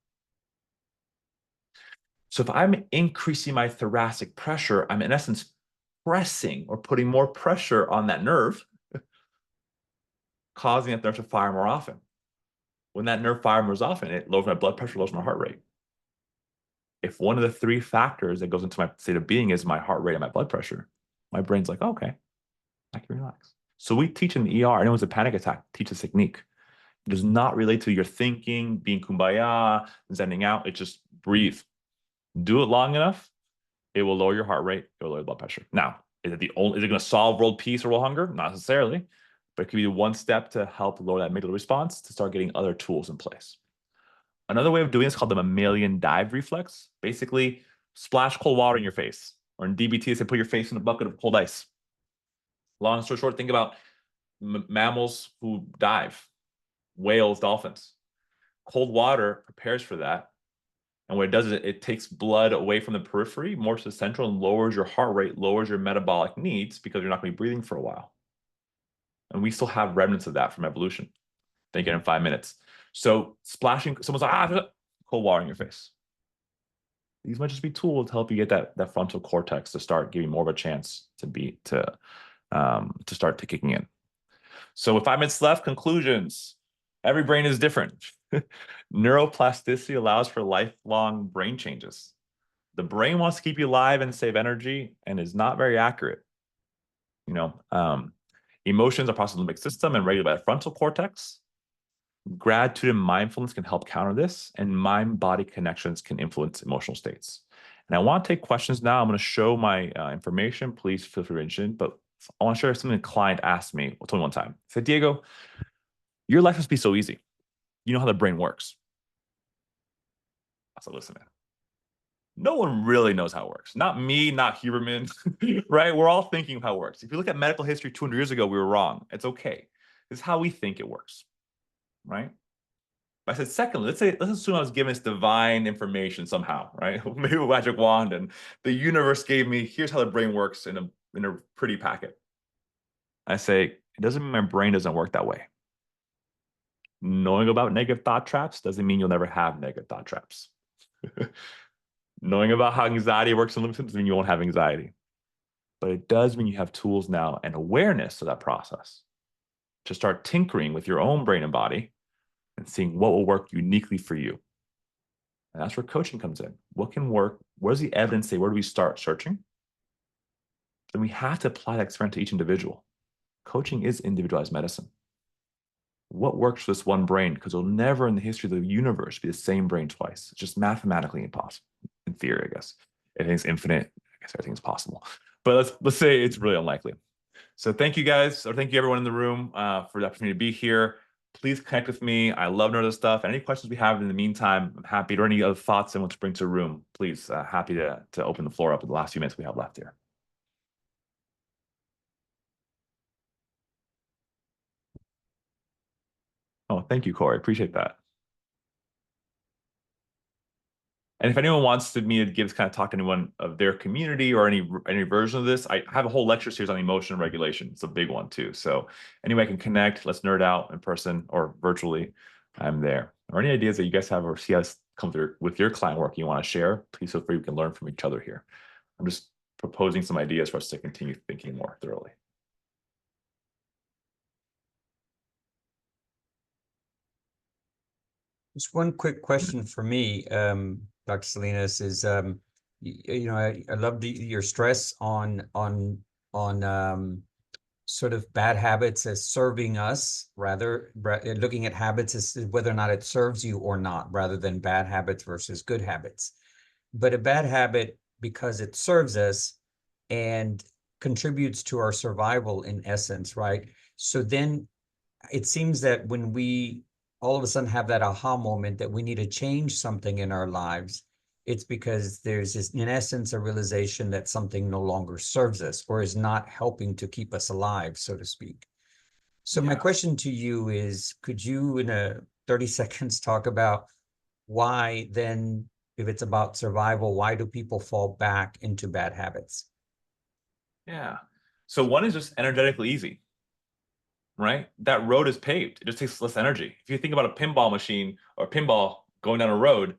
[SPEAKER 2] So if I'm increasing my thoracic pressure, I'm in essence pressing or putting more pressure on that nerve, causing that nerve to fire more often. When that nerve fires more often, it lowers my blood pressure, lowers my heart rate. If one of the 3 factors that goes into my state of being is my heart rate and my blood pressure, my brain's like, oh, okay, I can relax. So we teach in the ER, anyone with a panic attack, teach this technique. It does not relate to your thinking, being kumbaya, zenning out. It just breathe. Do it long enough, it will lower your heart rate, it will lower your blood pressure. Now, is it going to solve world peace or world hunger? Not necessarily, but it could be one step to help lower that amygdala response to start getting other tools in place. Another way of doing this is called the mammalian dive reflex. Basically, splash cold water in your face. Or in DBT, they say put your face in a bucket of cold ice. Long story short, think about mammals who dive. Whales, dolphins. Cold water prepares for that. And what it does is it takes blood away from the periphery, more to the central, and lowers your heart rate, lowers your metabolic needs because you're not going to be breathing for a while. And we still have remnants of that from evolution. Then you get in 5 minutes. So splashing, someone's like, cold water in your face. These might just be tools to help you get that frontal cortex to start giving more of a chance to start to kicking in. So with 5 minutes left, conclusions. Every brain is different. Neuroplasticity allows for lifelong brain changes. The brain wants to keep you alive and save energy and is not very accurate. Emotions are processed in the limbic system and regulated by the frontal cortex. Gratitude and mindfulness can help counter this, and mind-body connections can influence emotional states. And I want to take questions now. I'm going to show my information. Please feel free to mention, but I want to share something a client asked me, told me one time. He said, Diego, your life must be so easy. You know how the brain works. I said, listen, man, no one really knows how it works. Not me, not Huberman, right? We're all thinking of how it works. If you look at medical history 200 years ago, we were wrong. It's okay. This is how we think it works, right? I said, secondly, let's assume I was given this divine information somehow, right? Maybe a magic wand, and the universe gave me, here's how the brain works in a pretty packet. I say, it doesn't mean my brain doesn't work that way. Knowing about negative thought traps doesn't mean you'll never have negative thought traps. Knowing about how anxiety works in limbic system doesn't mean you won't have anxiety. But it does mean you have tools now and awareness of that process to start tinkering with your own brain and body and seeing what will work uniquely for you. And that's where coaching comes in. What can work? What does the evidence say? Where do we start searching? Then we have to apply that experiment to each individual. Coaching is individualized medicine. What works for this one brain? Because it'll never in the history of the universe be the same brain twice. It's just mathematically impossible. In theory, I guess. Everything's infinite. I guess everything's possible. But let's say it's really unlikely. So thank you guys, or thank you everyone in the room for the opportunity to be here. Please connect with me. I love neuro stuff. Any questions we have in the meantime, I'm happy, or any other thoughts I want to bring to the room, please, happy to open the floor up in the last few minutes we have left here. Oh, thank you, Corey. Appreciate that. And if anyone wants me to talk to anyone of their community or any version of this, I have a whole lecture series on emotion regulation. It's a big one too. So anyway, I can connect, let's nerd out in person or virtually, I'm there. Or any ideas that you guys have or see us come through with your client work you want to share, please feel free. We can learn from each other here. I'm just proposing some ideas for us to continue thinking more thoroughly.
[SPEAKER 1] Just one quick question for me, Dr. Salinas, is I love your stress on sort of bad habits as serving us, rather looking at habits as whether or not it serves you or not, rather than bad habits versus good habits. But a bad habit, because it serves us and contributes to our survival in essence, right? So then it seems that when we all of a sudden have that aha moment that we need to change something in our lives, it's because there's this, in essence, a realization that something no longer serves us or is not helping to keep us alive, so to speak. So my question to you is, could you in 30 seconds talk about why then, if it's about survival, why do people fall back into bad habits?
[SPEAKER 2] Yeah. So one is just energetically easy. Right? That road is paved. It just takes less energy. If you think about a pinball machine or a pinball going down a road,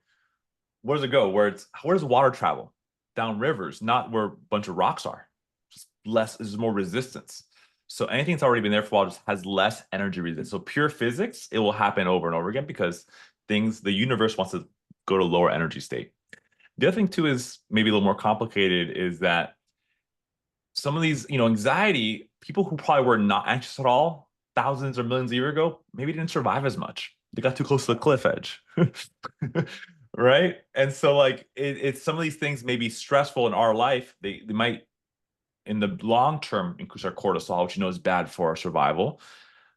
[SPEAKER 2] where does it go? Where does water travel? Down rivers, not where a bunch of rocks are. Just there's more resistance. So anything that's already been there for a while just has less energy resistance. So pure physics, it will happen over and over again because the universe wants to go to lower energy state. The other thing too is maybe a little more complicated is that some of these, anxiety, people who probably were not anxious at all thousands or millions of years ago, maybe didn't survive as much. They got too close to the cliff edge, right? And so it's some of these things may be stressful in our life. They might, in the long term, increase our cortisol, which is bad for our survival.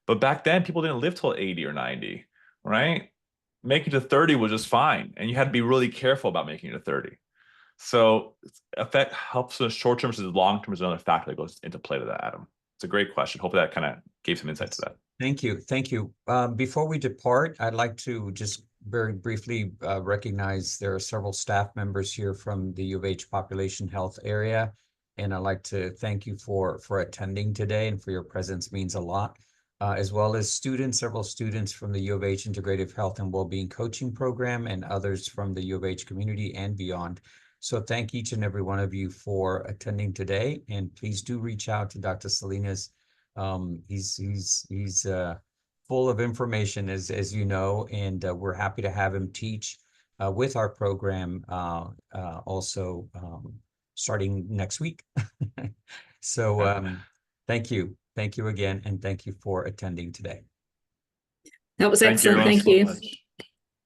[SPEAKER 2] But back then, people didn't live till 80 or 90, right? Making it to 30 was just fine. And you had to be really careful about making it to 30. So effect helps in the short term versus the long term is another factor that goes into play to that, Adam. It's a great question. Hopefully that kind of gave some insight to that.
[SPEAKER 1] Thank you. Thank you. Before we depart, I'd like to just very briefly recognize there are several staff members here from the U of H population health area. And I'd like to thank you for attending today and for your presence means a lot. as well as several students from the U of H Integrative Health and Wellbeing Coaching Program and others from the U of H community and beyond. So thank each and every one of you for attending today, and please do reach out to Dr. Salinas. He's full of information, as you know, and we're happy to have him teach with our program also starting next week. So thank you again, and thank you for attending today.
[SPEAKER 5] That was
[SPEAKER 2] Thank you
[SPEAKER 5] excellent.
[SPEAKER 2] everyone
[SPEAKER 5] Thank
[SPEAKER 2] so
[SPEAKER 5] you.
[SPEAKER 2] much.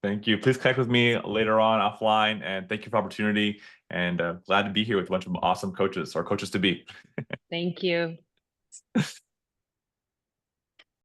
[SPEAKER 2] Thank you. Please connect with me later on offline, and thank you for the opportunity, and glad to be here with a bunch of awesome coaches or coaches to be.
[SPEAKER 6] Thank you.